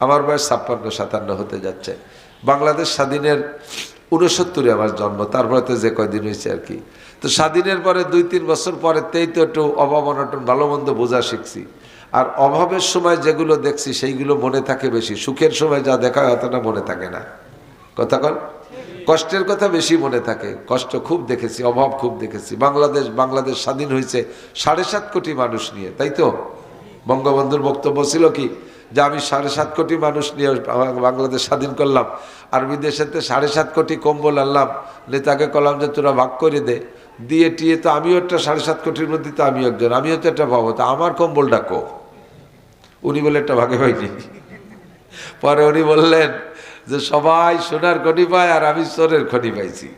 A: আমার বয়স 56-57 হতে যাচ্ছে। বাংলাদেশ স্বাধীনের 69-এ আমার জন্ম, তারপরে তো যে কয়দিন হয়েছে আর কি। তো স্বাধীনের পরে 2-3 বছর পরেতেই তো একটু অভাব অনটন ভালো মন্দ বোঝা শিখছি। আর অভাবের সময় যেগুলো দেখছি সেইগুলো মনে থাকে বেশি, সুখের সময় যা দেখা হয় অতটা মনে থাকে না। কথা কন? কষ্টের কথা বেশি মনে থাকে। কষ্ট খুব দেখেছি, অভাব খুব দেখেছি। বাংলাদেশ স্বাধীন হয়েছে 7.5 কোটি মানুষ নিয়ে, তাই তো? বঙ্গবন্ধুর বক্তব্য ছিল কি যে আমি 7.5 কোটি মানুষ নিয়ে বাংলাদেশ স্বাধীন করলাম, আর বিদেশেতে 7.5 কোটি কম্বল আনলাম, নেতাকে কলাম যে তোরা ভাগ করে দিয়ে টিয়ে, তো আমিও একটা 7.5 কোটির মধ্যে তো আমি একজন, আমিও তো একটা পাবো, তো আমার কম্বলটা কো? উনি বলে একটা ভাগে হয়নি। পরে উনি বললেন যে সবাই সোনার খনি পায় আর আমি চোরের খনি পাইছি।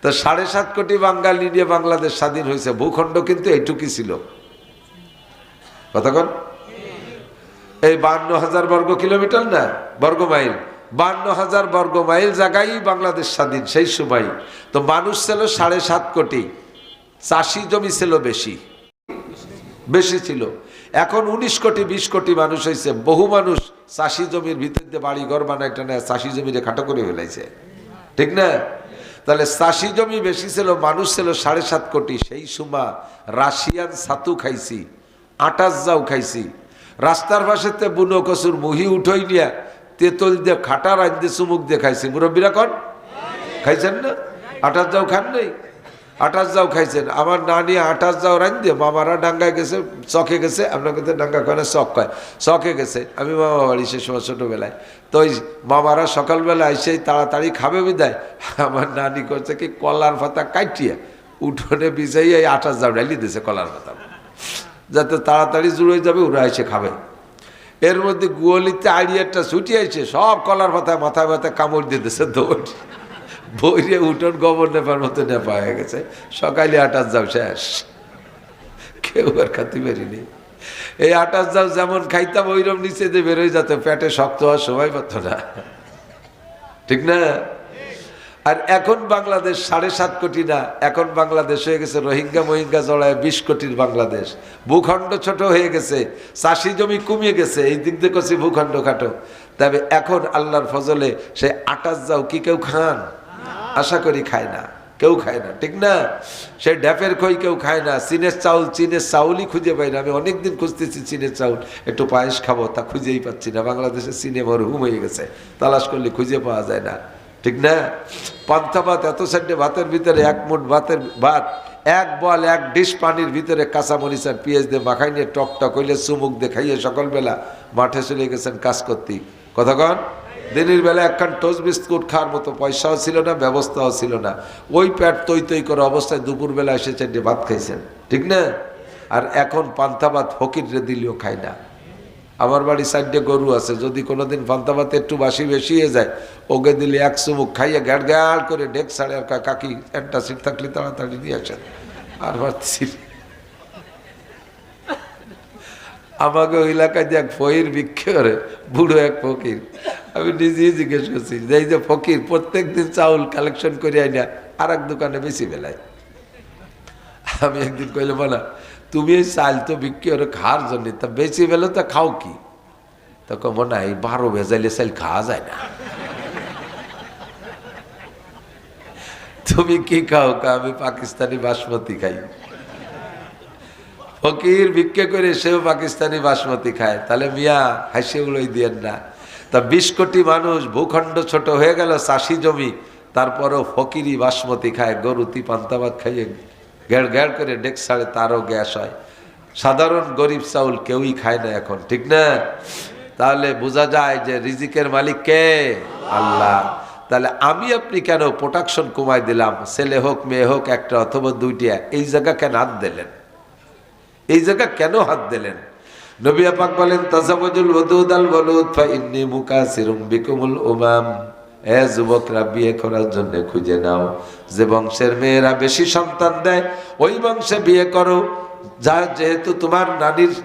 A: তো 7.5 কোটি বাঙালি নিয়ে বাংলাদেশ স্বাধীন হয়েছে। ভূখণ্ড কিন্তু এইটুকুই ছিল। কতক্ষণ? এই 52,000 বর্গ কিলোমিটার না, বর্গ মাইল, 52,000 বর্গ মাইল জায়গায় বাংলাদেশ স্বাধীন সেই সময়। তো মানুষ ছিল 7.5 কোটি, চাষি জমি ছিল বেশি ছিল। এখন 19 কোটি 20 কোটি মানুষ হয়েছে। বহু মানুষ চাষি জমির ভিতর দিয়ে বাড়ি ঘর বানায় টানে চাষি জমিরে খাটো করে ফেলাইছে, ঠিক না? তাহলে চাষি জমি বেশি ছিল, মানুষ ছিল 7.5 কোটি। সেই সময় রাশিয়ান ছাতু খাইছি, আটাশ যাও খাইছি, রাস্তার পাশেতে বুনো কচুর মুহি উঠোই নিয়ে তেঁতুল দিয়ে খাটা রাজ দিয়ে চুমুক দিয়ে খাইছি। মুরব্বীরা কন খাইছেন না? আটাশ যাও খান নাই? আটাশ যাও খাইছেন। আমার নানি আটাশ যাও রান দিয়ে মামারা ডাঙ্গায় গেছে, চকে গেছে, আপনাকে তো ডাঙ্গা কয় না, চক কয়, চকে গেছে। আমি মামা বাড়ি সে সময় ছোটোবেলায়, তো ওই মামারা সকালবেলা এসেই তাড়াতাড়ি খাবে বিদায়, আমার নানি করছে কি কলার পাতা কাটিয়ে উঠোনে বিছাইয়ে এই আটাশ যাও ডালি দিয়েছে কলার পাতা, যাতে তাড়াতাড়ি জুড়ে যাবে, ওরা এসে খাবে। এর মধ্যে গুয়ালিতে আড়িয়ারটা ছুটিয়েছে, সব কলার মাথায় মাথায় মাথায় কামড় দিয়ে দিয়েছে, দৌড় বইরে উঠোন গোবর নেপার মতো নেপা হয়ে গেছে। সকালে 28 যাও শেষ, কেউ আর খাতে পারিনি। এই 28 যাও যেমন খাইতাম ওইরকম নিচে দিয়ে বেরোয় যেত, পেটে শক্ত হওয়ার সময় পাত না, ঠিক না? আর এখন বাংলাদেশ 7.5 কোটি না, এখন বাংলাদেশ হয়ে গেছে রোহিঙ্গা মহিঙ্গা জড়ায় 20 কোটির বাংলাদেশ। ভূখণ্ড ছোট হয়ে গেছে, চাষি জমি কমিয়ে গেছে, এই দিক দিয়ে করছি ভূখণ্ড খাটো। তবে এখন আল্লাহর ফজলে সে 28 যাও কি কেউ খান? আশা করি খায় না, কেউ খায় না, ঠিক না? সে ড্যাপের খই কেউ খায় না। চীনের চাউলই খুঁজে পাই না। আমি অনেকদিন খুঁজতেছি চীনের চাউল, একটু পায়েস খাবো, তা খুঁজেই পাচ্ছি না। বাংলাদেশে চীনে মরহুম হয়ে গেছে, তালাশ করলে খুঁজে পাওয়া যায় না, ঠিক না? পান্তা ভাত, এত সাইডে ভাতের ভিতরে 1 মুঠ ভাত, 1 বল 1 ডিশ পানির ভিতরে কাঁচামরিচ আর পেঁয়াজ দিয়ে মাখাই নিয়ে টক টক হইলে চুমুক দিয়ে খাইয়ে সকালবেলা মাঠে চলে গেছেন কাজ করতে। কতক্ষণ? দিনের বেলা একখান টোস্ট বিস্কুট খাওয়ার মতো পয়সাও ছিল না, ব্যবস্থাও ছিল না। ওই পেট তৈ তৈ করে অবস্থায় দুপুরবেলা এসে 4টে ভাত খাইছেন, ঠিক না? আর এখন পান্তা ভাত ফকিরে দিলেও খায় না। আমার বাড়ি 4টে গরু আছে, যদি কোনোদিন পান্তা ভাত একটু বাসি বেশি হয়ে যায়, ওকে দিলে 1 চুমুক খাইয়ে গ্যাড় গ্যাড় করে ডেক ছাড়ে, আর কাকি একটা সিট থাকলে তাড়াতাড়ি নিয়ে আসেন। আর ভাবছি আমাকে ওই এলাকায় যে এক ফকির ভিক্ষে করে, বুড়ো এক ফকির, আমি নিজেই জিজ্ঞেস করছি যে এই যে ফকির প্রত্যেক দিন চাউল কালেকশন করে আইনা আর এক দোকানে বেশি বেলায়। আমি একদিন কইলে বলা, তুমি এই চাল তো বিক্রি করে খাওয়ার জন্য, তা বেশি বেলে তা খাও কি? তখন মনে হয় 12 ভেজাইলে চাল খাওয়া যায় না। তুমি কি খাও? আমি পাকিস্তানি বাসমতি খাই। ফকির ভিক্ষে করে সেও পাকিস্তানি বাসমতি খায়, তাহলে মিয়া হাসে উড়াই দিয়েন না। তা 20 কোটি মানুষ, ভূখণ্ড ছোট হয়ে গেল, চাষি জমি, তারপরও ফকিরি বাসমতি খায়, গরুতি পান্তা ভাত খাইয়ে গ্যাড় গ্যাড় করে ডেক ছাড়ে, তারও গ্যাস হয়। সাধারণ গরিব চাউল কেউই খায় না এখন, ঠিক না? তাহলে বোঝা যায় যে রিজিকের মালিক কে? আল্লাহ। তাহলে আমি আপনি কেন প্রোডাকশন কমাই দিলাম? ছেলে হোক মেয়ে হোক, একটা অথবা 2টা, এই জায়গা কেন হাত দিলেন? এই জায়গা কেন হাত দিলেন? নবী পাক বলেন, তাজাওয়াজুল ওয়াদুদ আল ওয়ালুদ ফা ইন্নী মুকাসিরুম বিকুমুল উমাম। এ যুবকরা, বিয়ে করার জন্য খুঁজে নাও, যে বংশের মেয়েরা বেশি সন্তান দেয় ওই বংশে বিয়ে করো। যেহেতু তোমার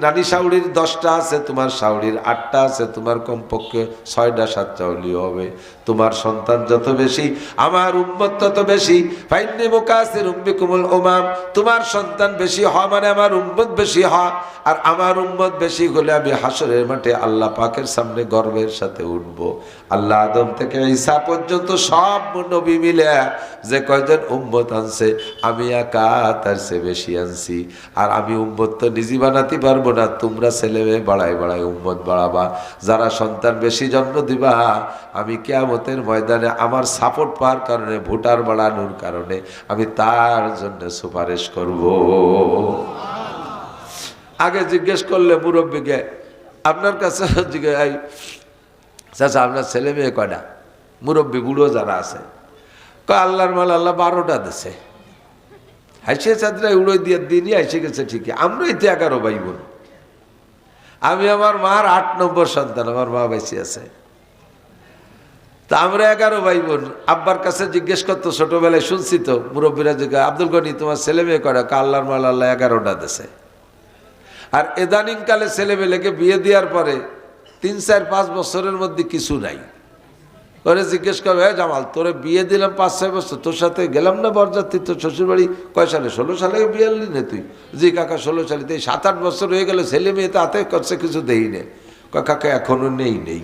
A: নানি শাউড়ির 10টা আছে, তোমার শাউড়ির 8টা আছে, তোমার কমপক্ষে 6টা 7টা হলেও হবে। তোমার সন্তান যত বেশি, আমার উম্মত তত বেশি। ফাইন্নী মুকাসিরুম বিকুমুল উমাম, তোমার সন্তান বেশি হওয়া মানে আমার উম্মত বেশি হওয়া। আর আমার উম্মত বেশি হলে আমি হাসরের মাঠে আল্লাহ পাকের সামনে গর্বের সাথে উঠব। আল্লাহ আদম থেকে ঈসা পর্যন্ত সব নবী মিলে যে কয়জন উম্মত আনছে, আমি একা তার চেয়ে বেশি আনছি। আর আমি উম্মত তো নিজে বানাতে পারবো না, তোমরা ছেলে মেয়ে বাড়ায় বাড়ায় উম্মত বাড়াবা। যারা সন্তান বেশি জন্ম দিবা, আমি কিয়ামতের ময়দানে আমার সাপোর্ট পাওয়ার কারণে, ভোটার বাড়ানোর কারণে আমি তার জন্য সুপারিশ করব। আগে জিজ্ঞেস করলে মুরব্বীকে, আপনার কাছে চাচা আপনার ছেলে মেয়ে কয়টা? মুরব্বী বুড়ো যারা আছে, আল্লাহর মাল আল্লাহ 12টা দিছে। হাসে চাঁদরাই উড়োই দিয়ে দিনই এসে গেছে ঠিকই, আমরাই তো 11 ভাই বোন। আমি আমার মার 8 নম্বর সন্তান, আমার মা বেঁচে আছে। তা আমরা 11 ভাই বোন। আব্বার কাছে জিজ্ঞেস করতো, ছোটবেলায় শুনছি তো মুরব্বীরা জিজ্ঞাসা, আব্দুল গনি তোমার ছেলে মেয়ে কয়টা? আল্লাহর মাল আল্লাহ 11টা দিছে। আর এদানিং কালে ছেলেমেয়েকে বিয়ে দেওয়ার পরে 3-4-5 বছরের মধ্যে কিছু নাই করে জিজ্ঞেস করবে, হ্যাঁ জামাল তোরে বিয়ে দিলাম 5-6 বছর, তোর সাথে গেলাম না বরযাত্রী, তোর শ্বশুরবাড়ি কয় সালে? 16 সালে বিয়ে আনলি না তুই? জি কাকা 16 সালে। তো 7-8 বছর হয়ে গেল, ছেলে মেয়ে তো হাতে করছে, কিছু দেই নে। কাকা এখনো নেই।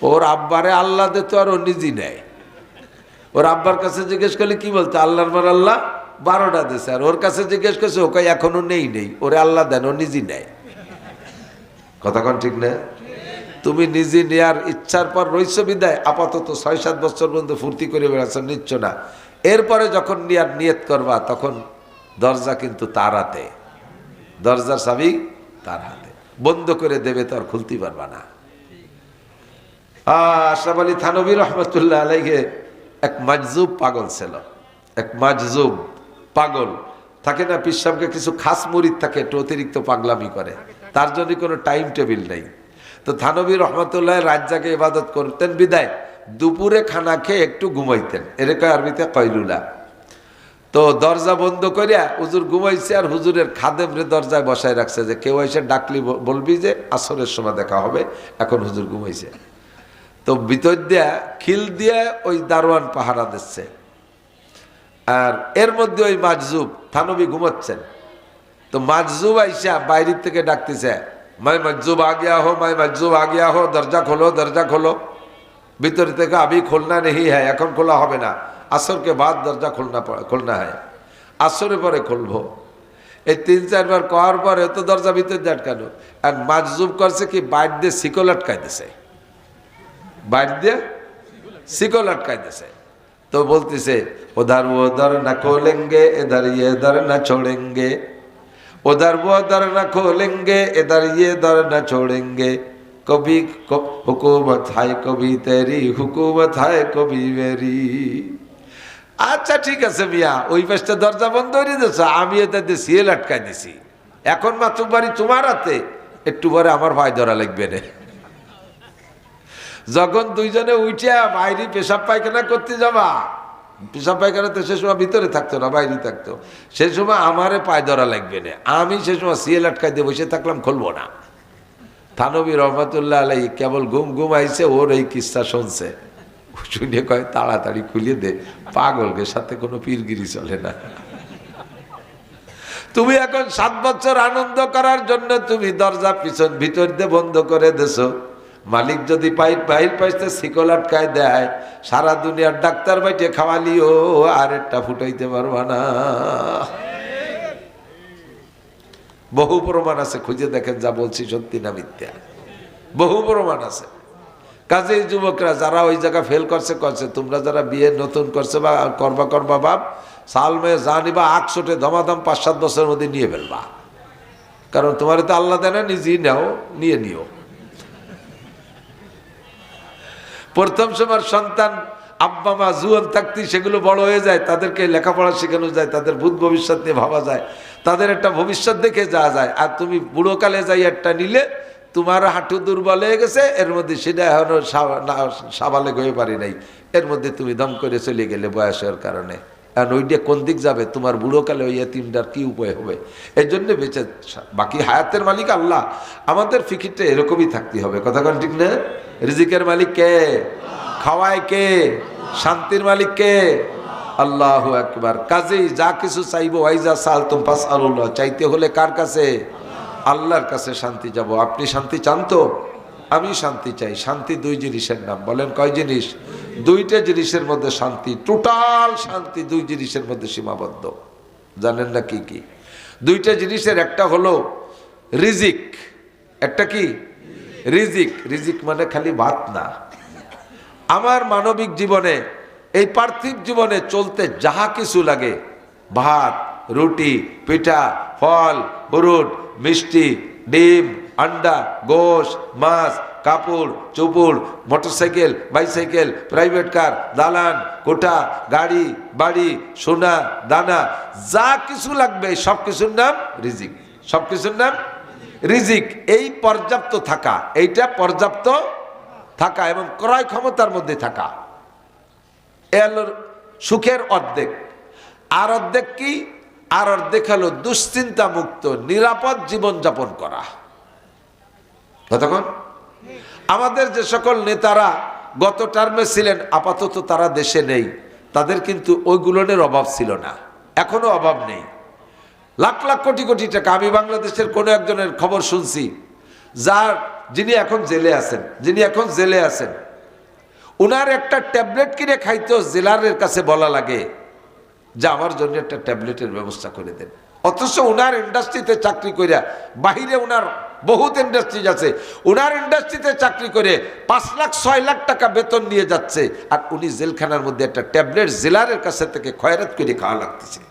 A: ওর আব্বারে আল্লাহ দে তো আর ও নিজে নেয়। ওর আব্বার কাছে জিজ্ঞেস করলে কি বলতো? আল্লাহর মার আল্লাহ 12টা দিছে। আর ওর কাছে জিজ্ঞেস করছে, ওকে এখনো নেই। ওরে আল্লাহ দেন, ও নিজে নেয়। কথা কন ঠিক না? তুমি নিজে নেয়ার ইচ্ছার পর রইছ বিদায়, আপাতত 6-7 বছর পর্যন্ত ফুর্তি করে বেড়াচ্ছ, নিচ্ছ না। এরপরে যখন নেয়ার নিয়ত করবা, তখন দরজা কিন্তু তার হাতে, দরজার চাবি তার হাতে, বন্ধ করে দেবে তো আর খুলতে পারবা না। আশরাফ আলী থানভী রহমতুল্লাহ আলাইহি এক মাজজুব পাগল ছিল। এক মাজজুব পাগল থাকে না, পিসাবকে কিছু খাস মুরিদ থাকে, একটু অতিরিক্ত পাগলামি করে, তার জন্য কোনো টাইম টেবিল নেই। তো থানবী রহমতুল্লাহ রাত জাগে ইবাদত করতেন বিদায় দুপুরে খানা খেয়ে একটু ঘুমাইতেন, এরকম আরবিতে কয়লুলা। তো দরজা বন্ধ করিয়া হুজুর ঘুমাইছে, আর হুজুরের খাদেম রে দরজায় বসায় রাখছে যে কেউ এসে ডাকলি বলবি যে আসরের সময় দেখা হবে, এখন হুজুর ঘুমাইছে। তো ভিতর দিয়া খিল দিয়ে ওই দারোয়ান পাহারা দিচ্ছে, আর এর মধ্যে ওই মাজজুব থানবী ঘুমাচ্ছেন। তো মাজজুব আইসা বাইরের থেকে ডাকতেছে, মাই মাজজুব আ গিয়া হো, মাই মাজজুব আ গিয়া হো, দরজা খোলো, দরজা খোলো। ভিতর থেকে আবি খোলনা নেই হ্যাঁ, এখন খোলা হবে না, আসরকে বাদ দরজা খোলনা হ্যাঁ, আসরের পরে খুলবো। এই 3-4 বার করার পরে তো দরজা ভিতর দিয়ে আটকানো। আর মাজজুব করছে কি, বাইর দিয়ে শিকল আটকাই দিছে, বাইর দিয়ে শিকল আটকাই দিছে। তো বলতেছে ওধার ও দর না খোলেঙ্গে, এধার ইয়ে দর না ছোড়েঙ্গে, उधर वो दर न खोलेंगे, इधर ये दर न छोड़ेंगे, कभी हुकूमत है कभी तेरी, हुकूमत है कभी मेरी। আচ্ছা ঠিক আছে মিয়া, ওই পাশটা দরজা বন্ধ করে দিয়েছ, আমি এটাতে সিএল আটকাই দিছি, এখন মাতুব্বারি তোমার হাতে, একটু পরে আমার ভাই ধরা লাগবে না। যখন দুইজনে উঠিয়া বাইরে পেশাব পায়খানা করতে যাবা, পেশাব পায়খানা তো সে সময় ভিতরে থাকতো না, বাইরে থাকতো, সে সময় আমারে পায় ধরা লাগবে না, আমি সে সময় সিএল আটকাই দিয়ে বসে থাকলাম, খুলবো না। থানবী রহমতুল্লাহ আলাইহি কেবল ঘুম ঘুম আইছে, ওর এই কিস্সা শুনছে, শুনে কয় তাড়াতাড়ি খুলিয়ে দে, পাগলকে সাথে কোনো পীরগিরি চলে না। তুমি এখন 7 বছর আনন্দ করার জন্য তুমি দরজা পিছন ভিতর দিয়ে বন্ধ করে দেছো, মালিক যদি বাহির পাইতে শিকল আটকায় দেয়, সারা দুনিয়ার ডাক্তার বাইটে খাওয়ালিও আর একটা ফুটাইতে পারবা না। বহু প্রমাণ আছে, খুঁজে দেখেন, যা বলছি সত্যি না মিথ্যা, বহু প্রমাণ আছে। কাজেই যুবকরা যারা ওই জায়গা ফেল করছে, তোমরা যারা বিয়ে নতুন করছে বা করবা বাপ, সাল মেয়ে যা নিবা 800 দমাদম 5-7 বছরের মধ্যে নিয়ে ফেলবা, কারণ তোমার তো আল্লাহ দেয় না, নিজেই নাও, নিও। প্রথম সময় সন্তান আব্বা মা জুয়ান থাকতে সেগুলো বড় হয়ে যায়, তাদেরকে লেখাপড়া শেখানো যায়, তাদের ভূত ভবিষ্যৎ নিয়ে ভাবা যায়, তাদের একটা ভবিষ্যৎ দেখে যাওয়া যায়। আর তুমি বুড়োকালে যাই একটা নিলে, তোমার হাঁটু দুর্বল হয়ে গেছে, এর মধ্যে সেটা এখনো সাবালেগ হয়ে পারি নাই, এর মধ্যে তুমি দম করে চলে গেলে বয়সের কারণে। কারণ ওইটা কোন দিক যাবে, তোমার বুড়োকালে ওই এতিমটার কি উপায় হবে? এর জন্য বেঁচে, বাকি হায়াতের মালিক আল্লাহ, আমাদের ফিকিরটা এরকমই থাকতে হবে। কথা কোন ঠিক না? রিজিকের মালিক কে? খাওয়ায় কে? শান্তির মালিক কে? আল্লাহু আকবার। কাজেই যা কিছু চাইবো, ওয়াইজা সালতুম ফাসআলুল্লাহ, চাইতে হলে কার কাছে? আল্লাহর কাছে শান্তি যাব। আপনি শান্তি চান তো? আমি শান্তি চাই। শান্তি 2 জিনিসের নাম, বলেন কয় জিনিস? 2টা জিনিসের মধ্যে শান্তি, টোটাল শান্তি 2 জিনিসের মধ্যে সীমাবদ্ধ। জানেন না কি কি? 2টা জিনিসের একটা হলো রিজিক, একটা কি? রিজিক। রিজিক মানে খালি ভাত না। আমার মানবিক জীবনে, এই পার্থিব জীবনে চলতে যাহা কিছু লাগে, ভাত, রুটি, পিঠা, ফল, ফ্রুট, মিষ্টি, ডিম, আন্ডা, গোশ, মাছ, কাপড় চোপড়, মোটরসাইকেল, বাইসাইকেল, প্রাইভেট কার, দালান, কোঠা, গাড়ি, বাড়ি, সোনা, দানা, যা কিছু লাগবে সব কিছুর নাম রিজিক। সব কিছুর নাম রিজিক। এই পর্যাপ্ত থাকা, এইটা পর্যাপ্ত থাকা এবং ক্রয় ক্ষমতার মধ্যে থাকা, এর সুখের অর্ধেক। আর অর্ধেক কি? আর অর্ধেক হলো দুশ্চিন্তা মুক্ত নিরাপদ জীবন যাপন করা। কতক্ষণ? আমাদের যে সকল নেতারা গত টার্মে ছিলেন, আপাতত তারা দেশে নেই, তাদের কিন্তু ওইগুলোর অভাব ছিল না, এখনো অভাব নেই। লাখ লাখ কোটি কোটি টাকা। আমি বাংলাদেশের কোনো একজনের খবর শুনছি, যিনি এখন জেলে আছেন, উনার একটা ট্যাবলেট কিনে খাইতেও জেলারের কাছে বলা লাগে যে আমার জন্য একটা ট্যাবলেটের ব্যবস্থা করে দেন। অথচ উনার ইন্ডাস্ট্রিতে চাকরি করে, বাহিরে উনার বহুত ইন্ডাস্ট্রিজ আছে, উনার ইন্ডাস্ট্রিতে চাকরি করে 5 লাখ 6 লাখ টাকা বেতন নিয়ে যাচ্ছে, আর উনি জেলখানার মধ্যে একটা ট্যাবলেট জেলারের কাছে থেকে খয়রাত করে খাওয়া লাগতেছে।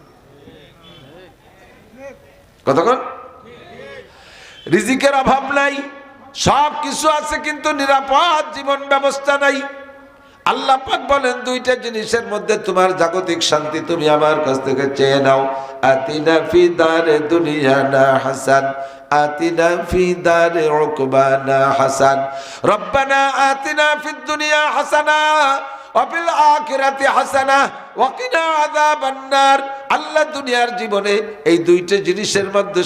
A: কতক্ষণ? রিজিকের অভাব নাই, সব কিছু আছে, কিন্তু নিরাপদ জীবন ব্যবস্থা নাই। আল্লাহ পাক বলেন 2টা জিনিসের মধ্যে তোমার জাগতিক শান্তি তুমি আমার কাছ থেকে চেয়ে নাও। আতিনা ফি দারে দুনিয়ানা হাসান, আতিনা ফি দারি উকবানা হাসান রব্বানা আতিনা ফিদ দুনিয়া হাসানা ওয়া ফিল আখিরাতি হাসানা ওয়া কিনা আযাবান নার। আল্লাহ দুনিয়ার জীবনে এই দুইটা জিনিসের মধ্যে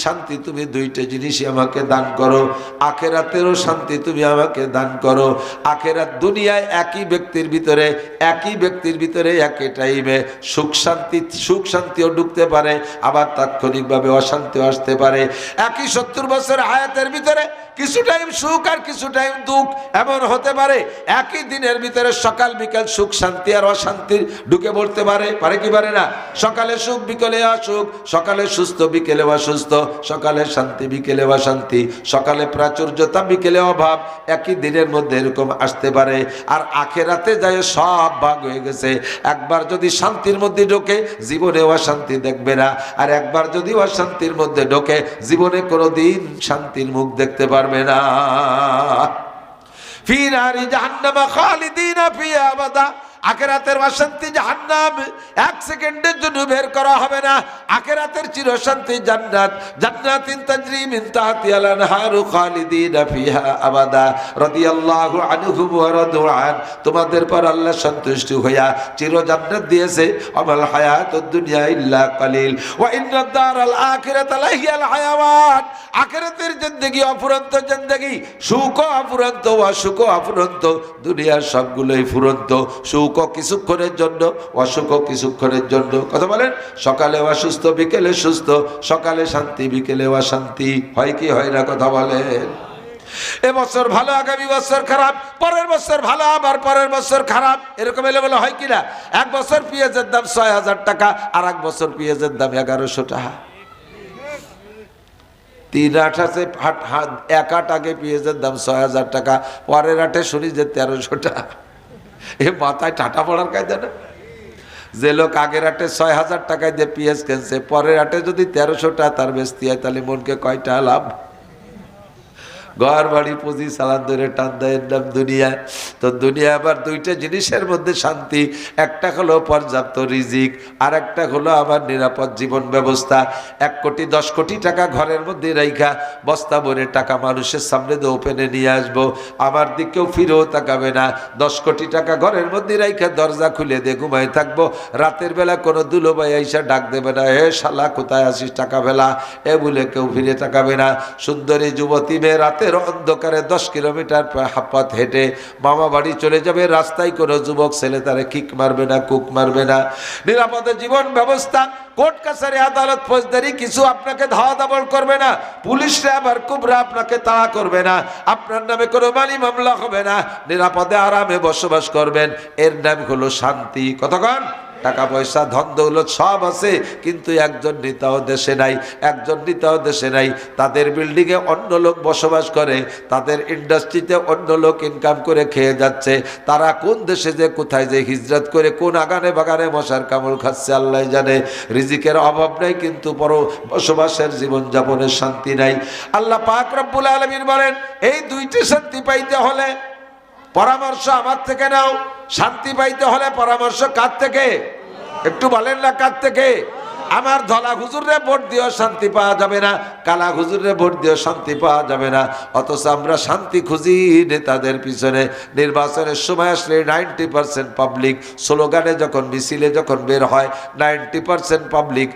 A: শান্তি তুমি দুইটা জিনিসই আমাকে দান করো, আখিরাতেরও শান্তি তুমি আমাকে দান করো। আখিরাত দুনিয়ায় একই ব্যক্তির ভিতরে একই টাইমে সুখ শান্তিও ঢুকতে পারে, আবার তাৎক্ষণিকভাবে অশান্তিও আসতে পারে। একই 70 বছর হায়াতের ভিতরে কিছু টাইম সুখ আর কিছু টাইম দুঃখ এমন হতে পারে। একই দিনের ভিতরে সকাল বিকাল সুখ শান্তি আর অশান্তি ঢুকে পড়তে পারে কি পারে না? সকালে সুখ বিকেলে অসুখ, সকালে সুস্থ বিকেলে অসুস্থ, সকালে শান্তি বিকেলে অশান্তি, সকালে প্রাচুর্যতা বিকেলে অভাব, একই দিনের মধ্যে এরকম আসতে পারে। আর আখেরাতে যায় সব ভাগ হয়ে গেছে। একবার যদি শান্তির মধ্যে ঢোকে জীবনে অশান্তি দেখবে না, আর একবার যদি অশান্তির মধ্যে ঢোকে জীবনে কোনোদিন শান্তির মুখ দেখতে পারবে না। ফি নারি জাহান্নামা খালিদিনা ফিহা আবাদা। আখিরাতের অশান্তি জাহান্নাম, এক সেকেন্ডের জন্য বের করা হবে না। আখিরাতের চিরশান্তি জান্নাত, জান্নাতিন তাজরি মিন তাহতিহাল আনহারু খালিদিনা ফিহা আবাদা রাদিয়াল্লাহু আনহুম ওয়া রাদু আন। তোমাদের পর আল্লাহ সন্তুষ্ট হইয়া চির জান্নাত দিয়েছে। আমাল হায়াতুদ দুনিয়া ইল্লা কালিল ওয়া ইন্নাদ দারাল আখিরাতা লাহিয়াল হায়াওয়ান। আখিরাতের জিন্দেগি অফুরন্ত জিন্দেগি, সুখ অফুরন্ত অসুখ অফুরন্ত, দুনিয়ার সবগুলোই ফুরন্ত। সুখ কিছুক্ষণের জন্য, অসুখ কিছুক্ষণের জন্য। কথা বলেন, সকালে অসুস্থ বিকেলে সুস্থ, সকালে শান্তি বিকেলে অশান্তি, হয় কি হয় না? কথা বলেন। এবছর ভালো আগামী বছর খারাপ, পরের বছর ভালো আবার পরের বছর খারাপ, এরকম এলোমেলো হয় কিনা? এক বছর পেঁয়াজের দাম ৬,০০০ টাকা, আর এক বছর পেঁয়াজের দাম ১১০০ টাকা। ৩ আট আছে, এক আট আগে পেঁয়াজের দাম ৬,০০০ টাকা, পরের আটে শুনি যে ১৩০০ টাকা। এ মাথায় টাটা পড়ার কায়দা না? যে লোক আগের হাটে ৬,০০০ টাকায় দিয়ে পেঁয়াজ কিনছে, পরের হাটে যদি ১৩০০ টাকা তার বেচতে হয়, তাহলে মনকে কয়টা লাভ? ঘর বাড়ি পুঁজি চালান ধরে টান দেয় নাম দুনিয়া। তো দুনিয়া আবার দুইটা জিনিসের মধ্যে শান্তি, একটা হলো পর্যাপ্ত রিজিক, আর একটা হলো আমার নিরাপদ জীবন ব্যবস্থা। ১ কোটি ১০ কোটি টাকা ঘরের মধ্যে রাইখা বস্তা ভরে টাকা মানুষের সামনে দিয়ে ওপেনে নিয়ে আসবো, আমার দিকেও ফিরেও তাকাবে না। ১০ কোটি টাকা ঘরের মধ্যে রাইখা দরজা খুলে দিয়ে ঘুমাই থাকবো, রাতের বেলা কোনো দুলোভাই আইসা ডাক দেবে না, হে শালা কোথায় আসিস টাকা বেলা, এ বলে কেউ ফিরে তাকাবে না। সুন্দরী যুবতী মেয়ে রাতে অন্ধকারে ১০ কিলোমিটার পথ হেঁটে মামা বাড়ি চলে যাবে, রাস্তায় কোনো যুবক ছেলে তারে কিক মারবে না, কুক মারবে না। নিরাপদে জীবন ব্যবস্থা, কোর্ট কাছারি আদালত ফৌজদারি কিছু আপনাকে ধাওয়া দাবল করবে না, পুলিশরা আবার কুবরা আপনাকে তাড়া করবে না, আপনার নামে কোনো মানি মামলা হবে না, নিরাপদে আরামে বসবাস করবেন। এর নাম হলো শান্তি। কতক্ষণ? টাকা পয়সা ধন দৌলত সব আছে, কিন্তু একজন নেতাও দেশে নাই, একজন নেতাও দেশে নাই। তাদের বিল্ডিংয়ে অন্য লোক বসবাস করে, তাদের ইন্ডাস্ট্রিতে অন্য লোক ইনকাম করে খেয়ে যাচ্ছে। তারা কোন দেশে যে কোথায় যে হিজরত করে কোন আগানে বাগানে মশার কামড় খাচ্ছে আল্লাহ জানে। রিজিকের অভাব নাই, কিন্তু বসবাসের জীবনযাপনের শান্তি নাই। আল্লাহ পাক রব্বুল আলামিন বলেন, এই দুইটি শান্তি পাইতে হলে পরামর্শ আমার থেকে নাও। শান্তি পাইতে হলে পরামর্শ কার থেকে? একটু বলেন না কার থেকে? আমার ধলা হুজুরে ভোট দিয়েও শান্তি পাওয়া যাবে না, কালা হুজুরে ভোট দিয়েও শান্তি পাওয়া যাবে না। অথচ আমরা শান্তি খুঁজি নেতাদের পিছনে। নির্বাচনের সময় আসলে 90% পাবলিক স্লোগানে যখন মিছিলে যখন বের হয়, 90% পাবলিক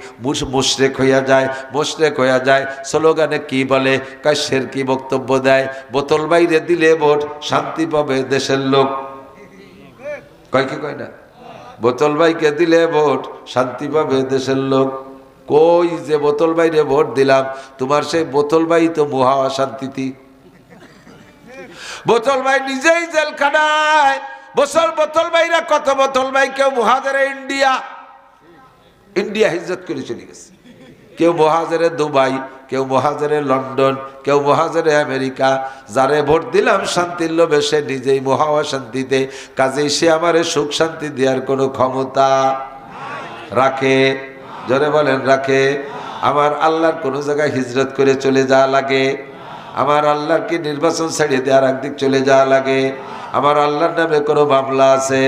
A: মুশরিক হইয়া যায়। স্লোগানে কি বলে? কাশের কি বক্তব্য দেয়? বোতল বাইরে দিলে ভোট, শান্তি পাবে দেশের লোক। কয় কি কয় না? বোতল বাইকে দিলে ভোট, শান্তি পাবে দেশের লোক। কই যে বোতল বাইরে ভোট দিলাম, তোমার সেই বোতল বাই তো মহা অশান্তিতে। বোতল বাই নিজেই জেলখানায়। বোতল বাইরা কত বোতল বাই, কেউ মহাজেরে ইন্ডিয়া হিজরত করে চলে গেছে, কেউ মহাজেরে দুবাই, কেউ মহাজেরে লন্ডন, কেউ মহাজেরে আমেরিকা। যারে ভোট দিলাম শান্তির লোভে, সে নিজেই মহা অশান্তিতে। কাজেই সে আমারে সুখ শান্তি দেওয়ার কোনো ক্ষমতা রাখে? জোরে বলেন, রাখে? আমার আল্লাহর কোনো জায়গায় হিজরত করে চলে যাওয়া লাগে? আমার আল্লাহর কি নির্বাচন ছাড়িয়ে দেওয়ার একদিক চলে যাওয়া লাগে? আমার আল্লাহর নামে কোনো মামলা আছে?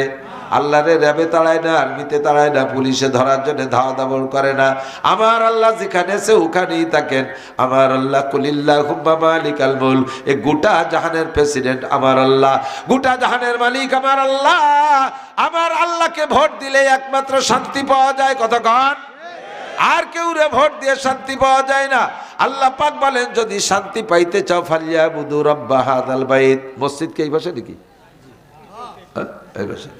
A: আল্লাহরে র্যাবে তাড়ায় না, আর্মিতে তাড়ায় না, পুলিশে ধরার জন্য ধাওয়া দাবড় করে না। আমার আল্লাহ যেখানে আছে ওখানেই থাকেন। আমার আল্লাহ কুলিল্লাহুম্মা মালিকাল মুলক, এই গোটা জাহানের প্রেসিডেন্ট আমার আল্লাহ, গোটা জাহানের মালিক আমার আল্লাহ। আমার আল্লাহকে ভোট দিলে একমাত্র শান্তি পাওয়া যায়। কতক্ষণ? আর কেউ রে ভোট দিয়ে শান্তি পাওয়া যায় না। আল্লাহ পাক বলেন যদি শান্তি পাইতে চাও ফালিয়াবুদু রাব্বা হাযাল বাইত। মসজিদ কি এই ভাষা নাকি? এই ভাষা।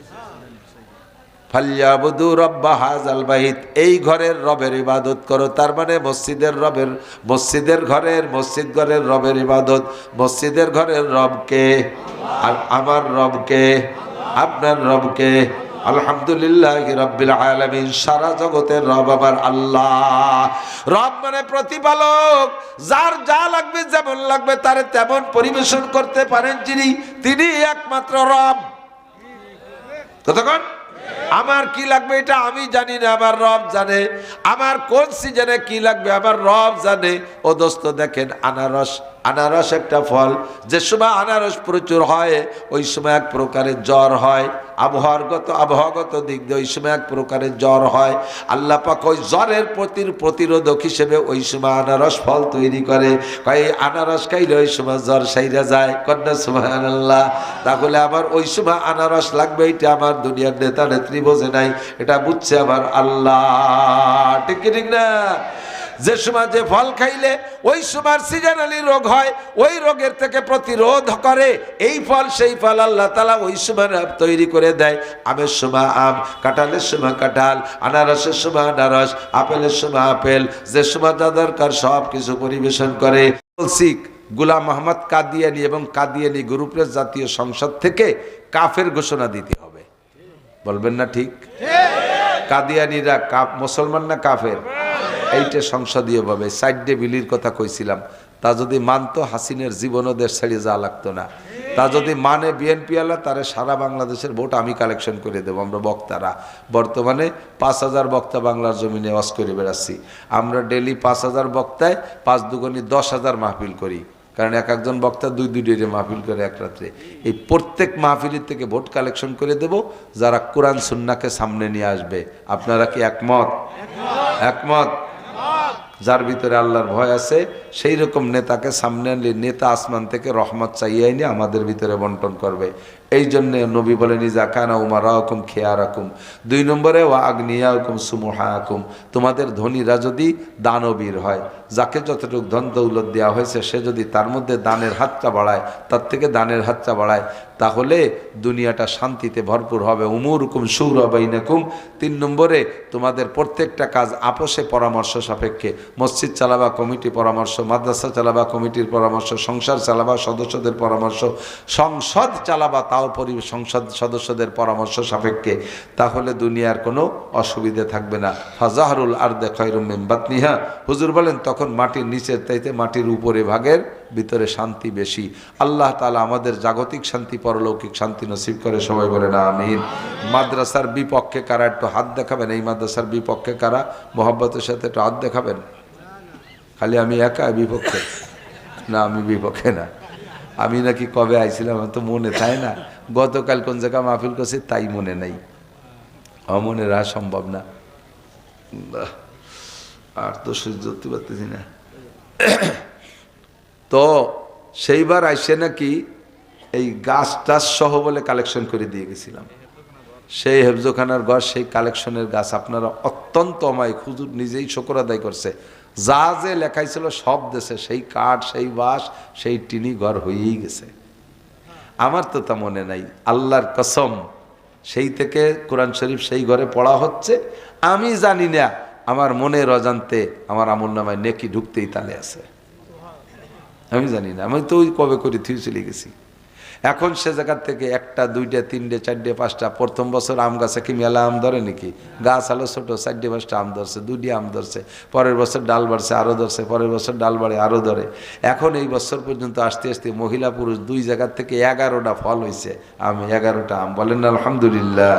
A: ফালিয়াবুদু রাব্বা হাযাল বাইত, এই ঘরের রবের ইবাদত করো। তার মানে মসজিদের রবের, মসজিদের ঘরের, মসজিদ ঘরের রবের ইবাদত। মসজিদের ঘরের রবকে, আর আমার রবকে, আপনার রবকে। আলহামদুলিল্লাহ রাব্বিল আলামিন, সারা জগতের রব আমার আল্লাহ। রব মানে প্রতিপালক, যার যা লাগবে যেমন লাগবে তার তেমন পরিবেশন করতে পারেন যিনি, তিনি একমাত্র রব। কতক্ষণ? আমার কি লাগবে এটা আমি জানি না, আমার রব জানে। আমার কোন সিজনে কি লাগবে আমার রব জানে। ও দোস্ত দেখেন, আনারস, আনারস একটা ফল, যে সময় আনারস প্রচুর হয় ওই সময় এক প্রকারের জ্বর হয়। আবহাওয়াগত দিক দিয়ে ওই সময় এক প্রকারের জ্বর হয়। আল্লাহ পাক ওই জ্বরের প্রতিরোধক হিসেবে ওই সময় আনারস ফল তৈরি করে। এই আনারস খাইলে ওই সময় জ্বর সাইরা যায়। কন্যা সুবহানাল্লাহ। তাহলে আমার ওই সময় আনারস লাগবে, এটা আমার দুনিয়ার নেতা নেত্রী বোঝে নাই, এটা বুঝছে আমার আল্লাহ। ঠিক কি ঠিক না? যে সময় যে ফল খাইলে ওই সময় সিজনালি রোগ হয়, ওই রোগের থেকে প্রতিরোধ করে এই ফল, সেই ফল আল্লাহ তাআলা ওই সময় তৈরি করে দেয়। আমের সময় আম, কাঁঠালের সময় কাঁঠাল, আনারসের সময় আনারস, আপেলের সময় আপেল, যে সময় যা দরকার সব কিছু পরিবেশন করে। শিখ গোলাম মোহাম্মদ কাদিয়ানি এবং কাদিয়ানি গ্রুপের জাতীয় সংসদ থেকে কাফের ঘোষণা দিতে হবে। বলবেন না ঠিক? কাদিয়ানিরা মুসলমান না কাফের? এইটা সংসদীয় ভাবে সাইডে বিলির কথা কইছিলাম। তা যদি মানতো হাসিনের জীবনও দেশ ছেড়ে যাওয়া লাগতো না। তা যদি মানে বিএনপি আলা, তারে সারা বাংলাদেশের ভোট আমি কালেকশন করে দেবো। আমরা বক্তারা বর্তমানে 5,000 বক্তা বাংলার জমিনে ওয়াজ করে বেড়াচ্ছি। আমরা ডেলি 5,000 বক্তায় 5 দুগুণে 10,000 মাহফিল করি। কারণ এক একজন বক্তা 2-2 মাহফিল করে এক রাত্রে। এই প্রত্যেক মাহফিলের থেকে ভোট কালেকশন করে দেব যারা কোরআন সুন্নাহকে সামনে নিয়ে আসবে। আপনারা কি একমত? একমত? যার ভিতরে আল্লাহর ভয় আছে সেই রকম নেতাকে সামনে আনলে নেতা আসমান থেকে রহমত চাইয়ে এনে আমাদের ভিতরে বন্টন করবে। এই জন্যে নবী বলেন ইজা কানা উমারাকুম খিয়ারাকুম। 2 নম্বরে ওয়া আগনিয়াকুম সুমুহাকুম, তোমাদের ধনীরা যদি দানবীর হয়, যাকে যতটুকু ধন দৌলত দেওয়া হয়েছে সে যদি তার মধ্যে দানের হাতটা বাড়ায়, তার থেকে দানের হাতটা বাড়ায়, তাহলে দুনিয়াটা শান্তিতে ভরপুর হবে। উমুরকুম শুরা বাইনাকুম। 3 নম্বরে তোমাদের প্রত্যেকটা কাজ আপোষে পরামর্শ সাপেক্ষে। মসজিদ চালাবা কমিটি পরামর্শ, মাদ্রাসা চালাবা কমিটির পরামর্শ, সংসার চালাবা সদস্যদের পরামর্শ, সংসদ চালাবা তাও সংসদ সদস্যদের পরামর্শ সাপেক্ষে। তাহলে দুনিয়ার কোনো অসুবিধা থাকবে না। ফাজাহরুল আরদে খায়রুম মিন বাতনিহা। হুজুর বলেন তখন মাটির নিচের চাইতে মাটির উপরে ভাগের ভিতরে শান্তি বেশি। আল্লাহ তাআলা আমাদের জাগতিক শান্তি পরলৌকিক শান্তি নসিব করে। সবাই বলেন আমিন। মাদ্রাসার বিপক্ষে কারা একটু হাত দেখাবেন? এই মাদ্রাসার বিপক্ষে কারা মোহাব্বতের সাথে একটু হাত দেখাবেন? খালি আমি একা বিপক্ষে না? আমি বিপক্ষে না। আমি নাকি কবে আইছিলাম তো মনে তাই না। গতকাল কোন জায়গায় মাহফিল করছি তাই মনে নাই। অমনে রাখা সম্ভব না। আর তো সহ্য করতে পারতেছি না। তো সেইবার আইসে নাকি এই গাছ টাছ সহ বলে কালেকশন করে দিয়ে গেছিলাম। সেই হেফজোখানার ঘর, সেই কালেকশনের গাছ আপনারা অত্যন্ত অমায়িক। হুজুর নিজেই শুকর আদায় করছে। যা যে লেখাইছিল সব দেশে, সেই কাঠ, সেই বাঁশ, সেই টিনি ঘর হয়েই গেছে। আমার তো তা মনে নাই। আল্লাহর কসম, সেই থেকে কোরআন শরীফ সেই ঘরে পড়া হচ্ছে। আমি জানি না, আমার মনের অজান্তে আমার আমলনামায় নেকি ঢুকতেই তালে আছে। আমি জানি না, আমি তো ওই কবে করে থুয়ে চলে গেছি। এখন সে জায়গার থেকে 1টা 2টা 3টে 4টে 5টা। প্রথম বছর আম গাছে কি মেলা আম ধরে নাকি? গাছ হলো ছোট, 4টে 5টা আম ধরছে, 2টি আম ধরছে। পরের বছর ডাল বাড়ছে, আরও ধরছে। পরের বছর ডাল বাড়ে, আরও ধরে। এখন এই বছর পর্যন্ত আসতে আসতে মহিলা পুরুষ 2 জায়গার থেকে 11টা ফল হয়েছে। আমি 11টা আম। বলেন না আলহামদুলিল্লাহ।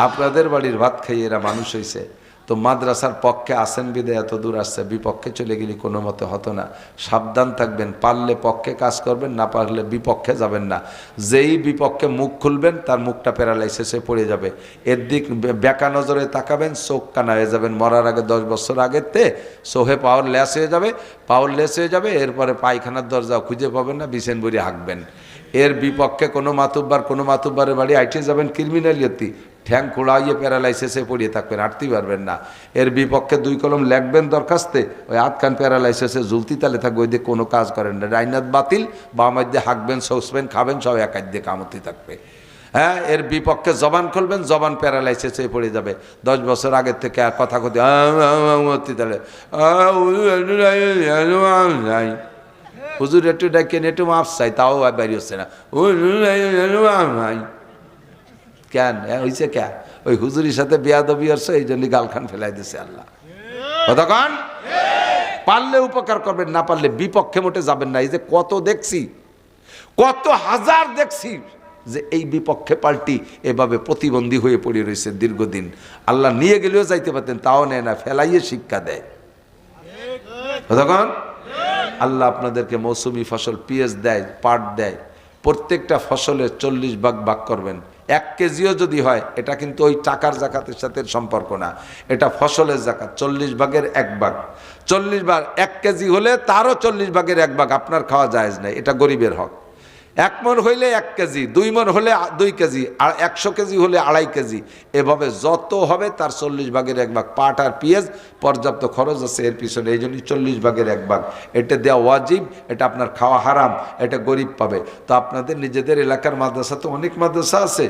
A: আপনাদের বাড়ির ভাত খাইয়ে এরা মানুষ হয়েছে। তো মাদ্রাসার পক্ষে আসেন বিদে এত দূর আসছে, বিপক্ষে চলে গেলে কোনো মতে হতো না। সাবধান থাকবেন, পারলে পক্ষে কাজ করবেন, না পারলে বিপক্ষে যাবেন না। যেই বিপক্ষে মুখ খুলবেন তার মুখটা প্যারালাইসিসে পড়ে যাবে। এর দিক বেকা নজরে তাকাবেন, চোখ কানা হয়ে যাবেন। মরার আগে 10 বছর আগেতে চোখে পাওয়ার লেস হয়ে যাবে, পাওয়ার লেস হয়ে যাবে। এরপরে পায়খানার দরজাও খুঁজে পাবেন না, বিছেন বড়ি হাঁকবেন। এর বিপক্ষে কোনো মাতুব্বারের বাড়ি আইটে যাবেন ক্রিমিনালিয়তি, ঠ্যাং খোড়াইয়ে প্যারালাইসিসে পড়িয়ে থাকবেন, হাঁটতেই পারবেন না। এর বিপক্ষে 2 কলম লেখবেন দরখাস্তে, ওই হাত কান প্যারালাইসিসে ঝুলতি তালে থাকবে, ওই দিয়ে কোনো কাজ করেন না। ডাইনাত বাতিল, বাম দিয়ে হাঁকবেন, শৌসবেন, খাবেন, সব এক দিয়ে কামতি থাকবে। হ্যাঁ, এর বিপক্ষে জবান খুলবেন, জবান প্যারালাইসিসে পড়ে যাবে। 10 বছর আগের থেকে কথা কথি তাহলে হুজুর একটু ডাকেন, একটু মাফ চাই, তাও বাড়ি হচ্ছে না। কেন হয়েছে? কে ওই হুজুরির সাথে বেয়াদবি হচ্ছে, এই জন্য গালখান ফেলাই দিছে আল্লাহ। কতক্ষণ পারলে উপকার করবেন, না পারলে বিপক্ষে মোটে যাবেন না। এই যে কত দেখছি, কত হাজার দেখছি যে এই বিপক্ষে পাল্টি এভাবে প্রতিবন্ধী হয়ে পড়ে রয়েছে দীর্ঘদিন। আল্লাহ নিয়ে গেলেও যাইতে পারতেন, তাও নেয় না, ফেলাইয়ে শিক্ষা দেয়। কতক্ষণ আল্লাহ আপনাদেরকে মৌসুমি ফসল পিএস দেয়, পাট দেয়। প্রত্যেকটা ফসলের 40 ভাগ ভাগ করবেন। 1 কেজিও যদি হয়, এটা কিন্তু ওই টাকার জাকাতের সাথে সম্পর্ক না, এটা ফসলের জাকাত। 40 ভাগের 1 ভাগ, 40 ভাগ 1 কেজি হলে তারও 40 ভাগের 1 ভাগ আপনার খাওয়া জায়েজ নাই, এটা গরিবের হক। 1 মণ হইলে 1 কেজি, 2 মণ হলে 2 কেজি, আর 100 কেজি হলে 2.5 কেজি, এভাবে যত হবে তার 40 ভাগের 1 ভাগ। পাট আর পেঁয়াজ পর্যাপ্ত খরচ আছে এর পিছনে, এই জন্যই 40 ভাগের 1 ভাগ। এটা দেওয়া ওয়াজিব, এটা আপনার খাওয়া হারাম, এটা গরিব পাবে। তো আপনাদের নিজেদের এলাকার মাদ্রাসা তো অনেক মাদ্রাসা আছে,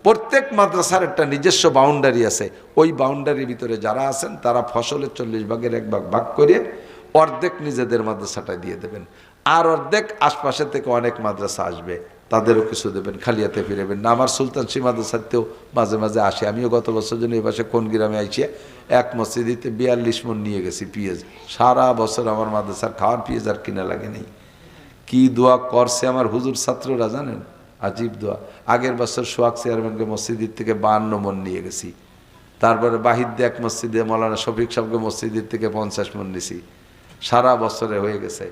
A: প্রত্যেক মাদ্রাসার একটা নিজস্ব বাউন্ডারি আছে। ওই বাউন্ডারির ভিতরে যারা আছেন তারা ফসলের 40 ভাগের 1 ভাগ ভাগ করে অর্ধেক নিজেদের মাদ্রাসাটায় দিয়ে দেবেন, আর অর্ধেক আশপাশে থেকে অনেক মাদ্রাসা আসবে, তাদেরও কিছু দেবেন, খালিয়াতে ফিরেবেন না। আমার সুলতানশী মাদ্রাসাতেও মাঝে মাঝে আসে। আমিও গত বছর জন্য এই পাশে কোন গ্রামে আইছি, এক মসজিদিতে 42 মণ নিয়ে গেছি পেঁয়াজ। সারা বছর আমার মাদ্রাসার খাওয়ার পেঁয়াজ আর কিনা লাগে নেই। কি দোয়া করছে আমার হুজুর ছাত্ররা জানেন, আজীব দোয়া। আগের বছর সোহাগ চেয়ারম্যানকে মসজিদের থেকে 52 মণ নিয়ে গেছি। তারপরে বাহিদ্দে এক মসজিদে মৌলানা শফিক সাহেবকে মসজিদের থেকে 50 মণ নিছি। সারা বছরে হয়ে গেছে।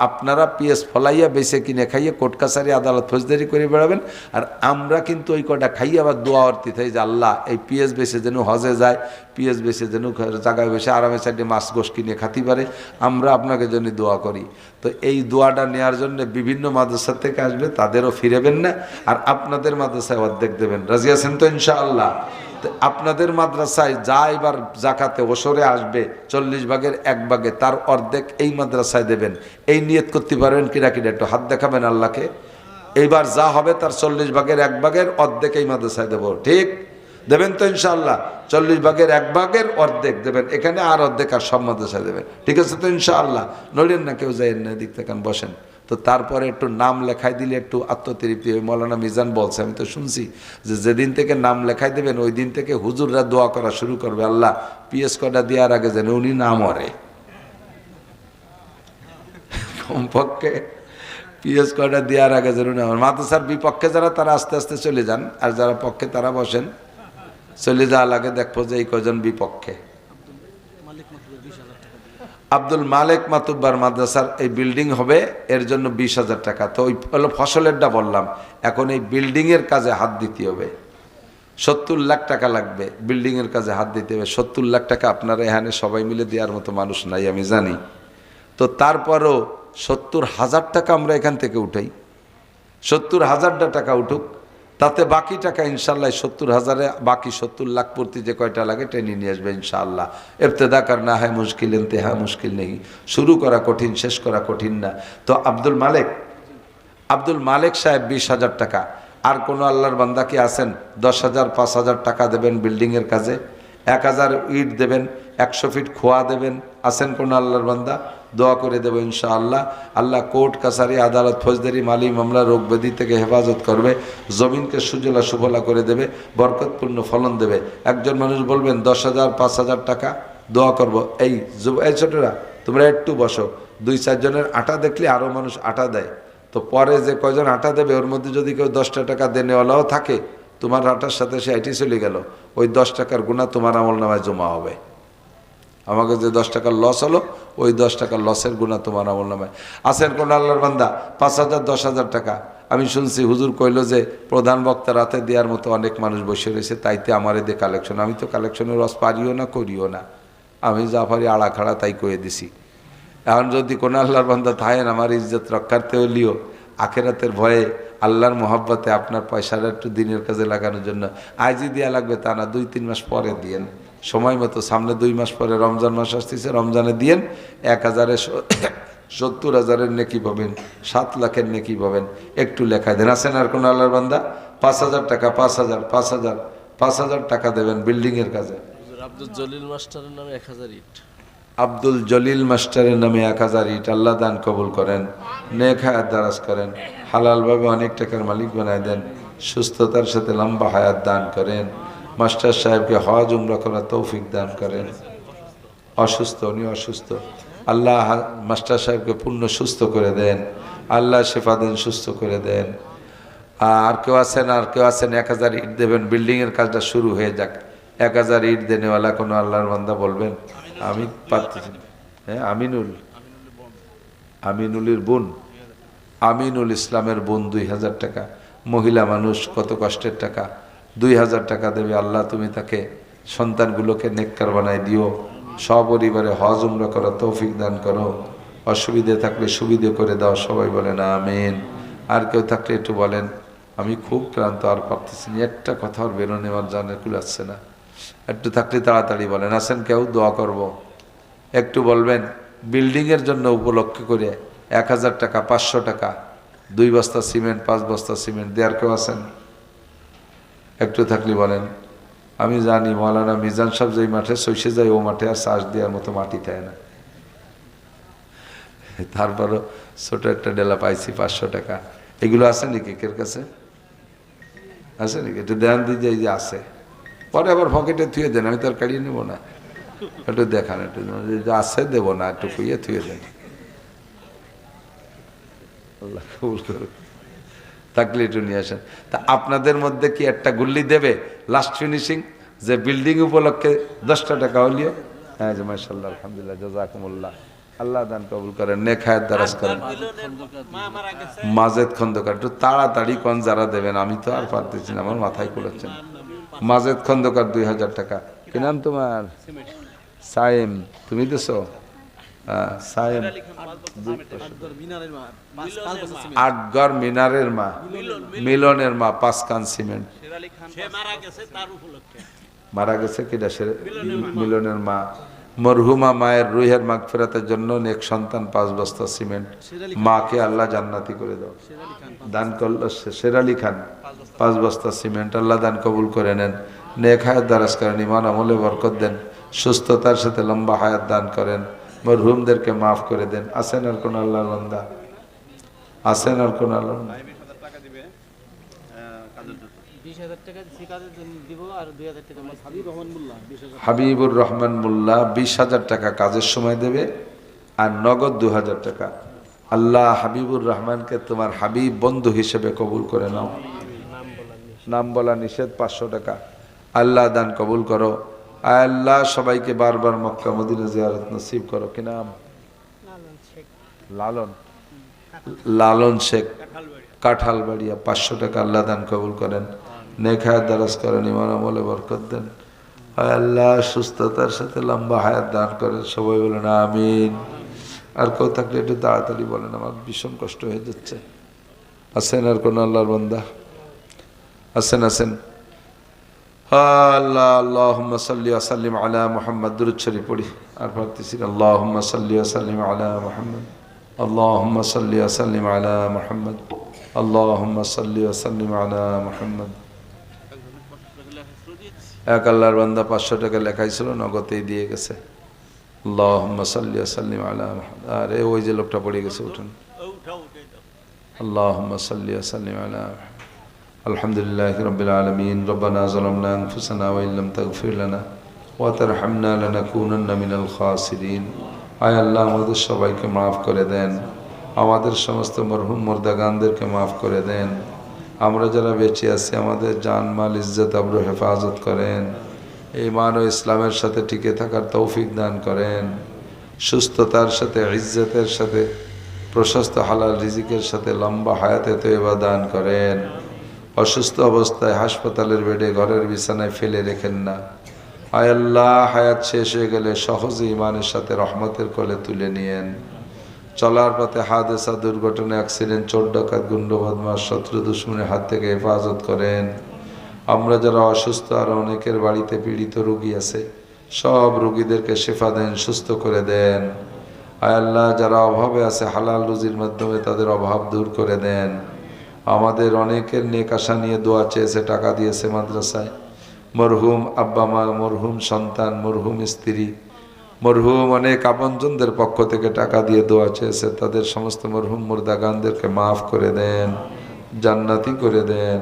A: আপনারা পিএস ফলাইয়া বেছে কিনে খাইয়ে কোর্ট কাছারি আদালত ফৌজদারি করে বেড়াবেন, আর আমরা কিন্তু ওই কটা খাইয়ে আবার দোয়া অর্থিত হয় যে আল্লাহ এই পিএস বেছে যেন হজে যায়, পিএস বেছে যেন জায়গায় বসে আরামে সাইডে মাছ গোশ কিনে খাতে পারে, আমরা আপনাকে জন্য দোয়া করি। তো এই দোয়াটা নেওয়ার জন্য বিভিন্ন মাদ্রাসা থেকে আসবে, তাদেরও ফিরেবেন না, আর আপনাদের মাদ্রাসায় অর্ধেক দেবেন। রাজি আছেন তো ইনশাআল্লাহ? আপনাদের মাদ্রাসায় যা এবার জাকাতে ওসরে আসবে 40 ভাগের 1 ভাগে, তার অর্ধেক এই মাদ্রাসায় দেবেন। এই নিয়ত করতে পারবেন কিনা কিনা একটু হাত দেখাবেন আল্লাহকে। এইবার যা হবে তার 40 ভাগের 1 ভাগের অর্ধেক এই মাদ্রাসায় দেবো, ঠিক দেবেন তো ইনশাআল্লাহ? 40 ভাগের 1 ভাগের অর্ধেক দেবেন এখানে, আর অর্ধেক আর সব মাদ্রাসায় দেবেন, ঠিক আছে তো ইনশাআল্লাহ? নড়েন না, কেউ যাইয়েন না, দিক থেকে বসেন। তো তারপরে একটু নাম লেখাই দিলে একটু আত্মতৃপ্তি। ওই মৌলানা মিজান বলছে, আমি তো শুনছি যে যেদিন থেকে নাম লেখাই দেবেন ওই দিন থেকে হুজুররা দোয়া করা শুরু করবে, আল্লাহ পিএস কটা দেওয়ার আগে যেন উনি না মরে, কমপক্ষে পিএস কটা দেওয়ার আগে যেন না মরে। মাদ্রাসার বিপক্ষে যারা তারা আস্তে আস্তে চলে যান, আর যারা পক্ষে তারা বসেন। চলে যাওয়া লাগে দেখবো যে এই কজন বিপক্ষে। আব্দুল মালেক মাতুব্বার মাদ্রাসার এই বিল্ডিং হবে, এর জন্য 20,000 টাকা। তো ওই ফসলেরটা বললাম, এখন এই বিল্ডিংয়ের কাজে হাত দিতে হবে। 70 লাখ টাকা লাগবে বিল্ডিংয়ের কাজে হাত দিতে হবে। 70 লাখ টাকা আপনারা এখানে সবাই মিলে দেওয়ার মতো মানুষ নাই, আমি জানি। তো তারপরও 70,000 টাকা আমরা এখান থেকে উঠাই, 70,000 টাকা উঠুক, তাতে বাকি টাকা ইনশাল্লাহ 70,000-এ বাকি 70 লাখ প্রতি যে কয়টা লাগে টেনে নিয়ে আসবে ইনশাআল্লাহ। ইবতেদা করনা হয় মুশকিল, ইন্তেহা মুশকিল নেই। শুরু করা কঠিন, শেষ করা কঠিন না। তো আব্দুল মালেক সাহেব 20,000 টাকা। আর কোনো আল্লাহর বান্দা কি আছেন 10,000 5,000 টাকা দেবেন বিল্ডিংয়ের কাজে? 1,000 ইট দেবেন, 100 ফিট খোয়া দেবেন? আছেন কোনো আল্লাহর বান্দা? দোয়া করে দেবো ইনশাআল্লাহ। আল্লাহ কোর্ট কাছারি আদালত ফৌজদারি মালি মামলা রোগ ব্যাধি থেকে হেফাজত করবে, জমিনকে সুজলা সুফলা করে দেবে, বরকতপূর্ণ ফলন দেবে। একজন মানুষ বলবেন 10,000 5,000 টাকা দোয়া করবো। এই ছোটরা তোমরা একটু বসো, 2-4 জনের আটা দেখলে আরও মানুষ আটা দেয়। তো পরে যে কয়জন আটা দেবে ওর মধ্যে যদি কেউ 10টা টাকা দেনেওয়ালাও থাকে, তোমার রাটার সাথে সে আইটি চলে গেল, ওই 10 টাকার গুণা তোমার আমল নামায় জমা হবে। আমাকে যে 10 টাকার লস হলো, ওই 10 টাকার লসের গুণা তোমার আমল নামায়। আছেন কোন আল্লাহর বান্দা 5,000 10,000 টাকা, আমি শুনছি হুজুর কইল যে প্রধান বক্তা রাতে দেওয়ার মতো অনেক মানুষ বসে রয়েছে, তাইতে আমার এদের কালেকশন। আমি তো কালেকশনের রস পারিও না, করিও না, আমি যা পারি আড়া খাড়া তাই কয়ে দিছি। এখন যদি কোন আল্লাহর বান্দা থাকেন আমার ইজ্জত রক্ষার্থে হলিও আখেরাতের ভয়ে আল্লাহর মোহাব্বতে আপনার পয়সাটা একটু দিনের কাজে লাগানোর জন্য আজই দেওয়া লাগবে তা না, 2-3 মাস পরে দিয়েন, সময় মতো। সামনে 2 মাস পরে রমজান মাস আসতেছে, রমজানে দিয়েন। 1,070,000-এর নেকি পাবেন, 7 লাখের নেকি পাবেন। একটু লেখায় দেন। আছেন আর কোন আল্লাহর বান্দা 5,000 টাকা, 5,000 টাকা দেবেন বিল্ডিংয়ের কাজে।
B: আব্দুল জলিল মাস্টারের নামে 1000 ইট।
A: আব্দুল জলিল মাস্টারের নামে 1000 ইট। আল্লাহ দান কবুল করেন, নেক হায়াত দারাজ করেন, হালালভাবে অনেক টাকার মালিক বানায় দেন, সুস্থতার সাথে লম্বা হায়াত দান করেন। মাস্টার সাহেবকে হজ উমরা করার তৌফিক দান করেন। অসুস্থ, উনি অসুস্থ, আল্লাহ মাস্টার সাহেবকে পূর্ণ সুস্থ করে দেন, আল্লাহ শেফা দেন, সুস্থ করে দেন। আর কেউ আছেন? 1000 ইট দেবেন, বিল্ডিংয়ের কাজটা শুরু হয়ে যাক। 1000 ইট দেনেওয়ালা কোনো আল্লাহর বান্দা বলবেন? আমি পারতেছি না। হ্যাঁ, আমিনুলের বোন, আমিনুল ইসলামের বোন 2000 টাকা। মহিলা মানুষ, কত কষ্টের টাকা। 2000 টাকা দেবে। আল্লাহ তুমি তাকে সন্তানগুলোকে নেককার বানায় দিও, সপরিবারে হজ উমরা করার তৌফিক দান করো। অসুবিধে থাকলে সুবিধে করে দাও। সবাই বলেন আমিন। আর কেউ থাকলে একটু বলেন আমি খুব ক্লান্ত, আর পারতেছি না, একটা কথা আর বেরোনে আমার জানের কুলাচ্ছে না। একটু থাকলে তাড়াতাড়ি বলেন। আছেন কেউ? দোয়া করব। একটু বলবেন বিল্ডিংয়ের জন্য উপলক্ষে করে 1000 টাকা, 500 টাকা, 2 বস্তা সিমেন্ট, 5 বস্তা সিমেন্ট দেওয়ার কেউ আছেন? একটু থাকলে বলেন। আমি জানি মৌলানা মিজান সাহেব যেই মাঠে সইসে যায়, ও মাঠে আর চাষ দেওয়ার মতো মাটি থাকে না। তারপরও ছোট একটা ডেলা পাইছি 500 টাকা। এগুলো আছে নাকি কের কাছে? আছে নাকি? একটু ধ্যান দিয়ে যে আছে, পরে আবার পকেটে থুয়ে দেন, আমি তো আর কাড়িয়ে নেবো না। একটু দেখান, একটু আছে দেবো না, একটু কুইয়ে থুয়ে দেন। আল্লাহ কবুল করুক। থাকলে একটু নিয়ে আসেন। তা আপনাদের মধ্যে কি একটা গুল্লি দেবে লাস্ট ফিনিশিং, যে বিল্ডিং উপলক্ষে 10টা টাকা হলিও? হ্যাঁ, যে মাশাআল্লাহ, আলহামদুলিল্লাহ, জাযাকুমুল্লাহ, আল্লাহ দান কবুল করেন, নেক হায়াত দারাজ করেন। মাজেদ খন্দকার, একটু তাড়াতাড়ি কোন যারা দেবেন, আমি তো আর পারতেছি না, আমার মাথায় কুলাচ্ছে না। মাজেদ খন্দকার 2000 টাকা। কি নাম তোমার? সাইম। তুমি দেছো? সাইম। আটগড় মিনারের মা, মিলনের মা, 5 কান সিমেন্ট। মারা গেছে কিনা? মিলনের মা। মরহুমা মায়ের রুহের মাগফিরাতের জন্য নেক সন্তান, 5 বস্তা সিমেন্ট। মাকে আল্লাহ জান্নাতি করে দাও। দান করলো শেরালি খান, 5 বস্তা সিমেন্ট। আল্লাহ দান কবুল করে নেন, নেক হায়াত দারাজ করেন, ইমান আমলে বরকত দেন, সুস্থতার সাথে লম্বা হায়াত দান করেন, মরহুমদেরকে মাফ করে দেন। আছেন আর কোন আল্লাহর বান্দা? আছেন আর কোন আল্লাহ? হাবিবুর রহমান মোল্লা 20,000 টাকা কাজের সময় দেবে, আর নগদ 2000 টাকা। আল্লাহ হাবিবুর রহমানকে তোমার হাবিব বন্ধু হিসেবে কবুল করে নাও। নাম বলা নিষেধ। 500 টাকা। আল্লাহ দান কবুল করো। আল্লাহ সবাইকে বারবার মক্কা মদিনা জিয়ারত নসিব করো। কি নাম? লালন, লালন শেখ, কাঁঠালবাড়িয়া, 500 টাকা। আল্লাহ দান কবুল করেন, নেক হায়াত দারাজ করেন, ইমান আমলে বরকত দেন। আল্লাহ সুস্থতার সাথে লম্বা হায়াত দান করেন। সবাই বলেন আমিন। আর কেউ থাকলে একটু তাড়াতাড়ি বলেন, আমার ভীষণ কষ্ট হয়ে যাচ্ছে। আছেন আর কোন আল্লাহর বান্দা? আছেন? আছেন? আল্লাহ, আল্লাহুম্মা সাল্লি ওয়া সাল্লিম আলা মুহাম্মদ। দুরূদ শরীফ পড়ি, আর পারতেছি না। আল্লাহুম্মা সাল্লি ওয়া সাল্লিম আলা মুহাম্মদ, আল্লাহুম্মা সাল্লি ওয়া সাল্লিম আলা মুহাম্মদ, আল্লাহুম্মা সাল্লি ওয়া সাল্লিম আলা মুহাম্মদ। এক আল্লাহর বান্দা 500 টাকা লেখাইছিল, নগদেই দিয়ে গেছে। আল্লাহুম্মা সাল্লি ওয়া সাল্লিম আলা মুহাম্মদ। আরে ওই যে লোকটা পড়ে গেছে, উঠুন। আল্লাহুম্মা সাল্লি ওয়া সাল্লিম আলা মুহাম্মদ। আলহামদুলিল্লাহি রাব্বিল আলামিন। রব্বানা যালামনা আনফুসানা ওয়া ইল্লাম তাগফির লানা ওয়া তারহামনা লানাকুনান্না মিনাল খাসিরিন। আয় আল্লাহ, আমাদের সবাইকে মাফ করে দেন, আমাদের সমস্ত মরহুম মুর্দাগানদেরকে মাফ করে দেন। আমরা যারা বেঁচে আছি আমাদের জান মাল ইজ্জত আবরু হেফাজত করেন, ঈমান ও ইসলামের সাথে টিকে থাকার তৌফিক দান করেন, সুস্থতার সাথে ইজ্জতের সাথে প্রশস্ত হালাল রিজিকের সাথে লম্বা হায়াতে তৈবা দান করেন। অসুস্থ অবস্থায় হাসপাতালের বেডে ঘরের বিছানায় ফেলে রেখেন না। আয় আল্লাহ, হায়াত শেষ হয়ে গেলে সহজে ঈমানের সাথে রহমতের কোলে তুলে নিয়েন। চলার পথে হাদেসা, দুর্ঘটনা, অ্যাক্সিডেন্ট, চোর ডাকাত, গুন্ড বদমাশ, শত্রু দুশ্মনের হাত থেকে হেফাজত করেন। আমরা যারা অসুস্থ আর অনেকের বাড়িতে পীড়িত রোগী আছে, সব রোগীদেরকে শেফা দেন, সুস্থ করে দেন। আয় আল্লাহ, যারা অভাবে আছে হালাল রুজির মাধ্যমে তাদের অভাব দূর করে দেন। আমাদের অনেকের নেক আশা নিয়ে দোয়া চেয়েছে, টাকা দিয়েছে মাদ্রাসায়, মরহুম আব্বা মা, মরহুম সন্তান, মরহুম স্ত্রী, মরহুম অনেক আপনজনদের পক্ষ থেকে টাকা দিয়ে দোয়া চেয়েছে, তাদের সমস্ত মরহুম মুর্দাগানদেরকে মাফ করে দেন, জান্নাতি করে দেন।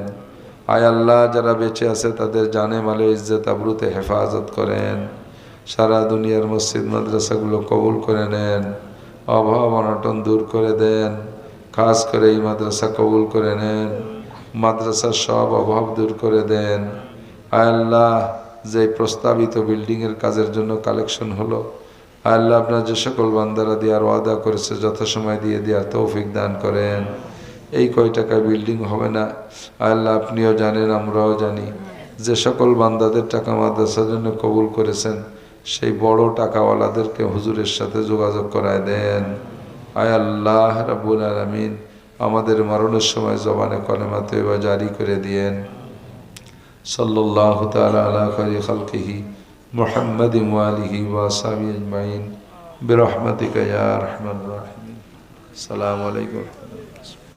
A: আয় আল্লাহ, যারা বেঁচে আছে তাদের জানে মালে ইজ্জত আবরুতে হেফাজত করেন। সারা দুনিয়ার মসজিদ মাদ্রাসাগুলো কবুল করে নেন, অভাব অনটন দূর করে দেন। খাস করে এই মাদ্রাসা কবুল করে নেন, মাদ্রাসার সব অভাব দূর করে দেন। আয় আল্লাহ, যে প্রস্তাবিত বিল্ডিংয়ের কাজের জন্য কালেকশন হলো, আয় আল্লাহ, আপনার যে সকল বান্দারা দেওয়ার ওয়াদা করেছে যথাসময় দিয়ে দেওয়ার তৌফিক দান করেন। এই কয় টাকায় বিল্ডিং হবে না, আয় আল্লাহ আপনিও জানেন, আমরাও জানি। যে সকল বান্দাদের টাকা মাদ্রাসার জন্য কবুল করেছেন সেই বড় টাকাওয়ালাদেরকে হুজুরের সাথে যোগাযোগ করায় দেন। আয় আল্লাহ রাব্বুল আলামিন, আমাদের মরণের সময় জবানে কলেমা তয়বা জারি করে দিয়েন। সাল্লাল্লাহু তাআলা আলা খায়রি খালকিহি মুহাম্মাদিন ওয়া আলিহি ওয়া আসহাবিহি আজমাইন বিরহমাতিকা ইয়া আরহামার রাহিমিন। আসসালামু আলাইকুম।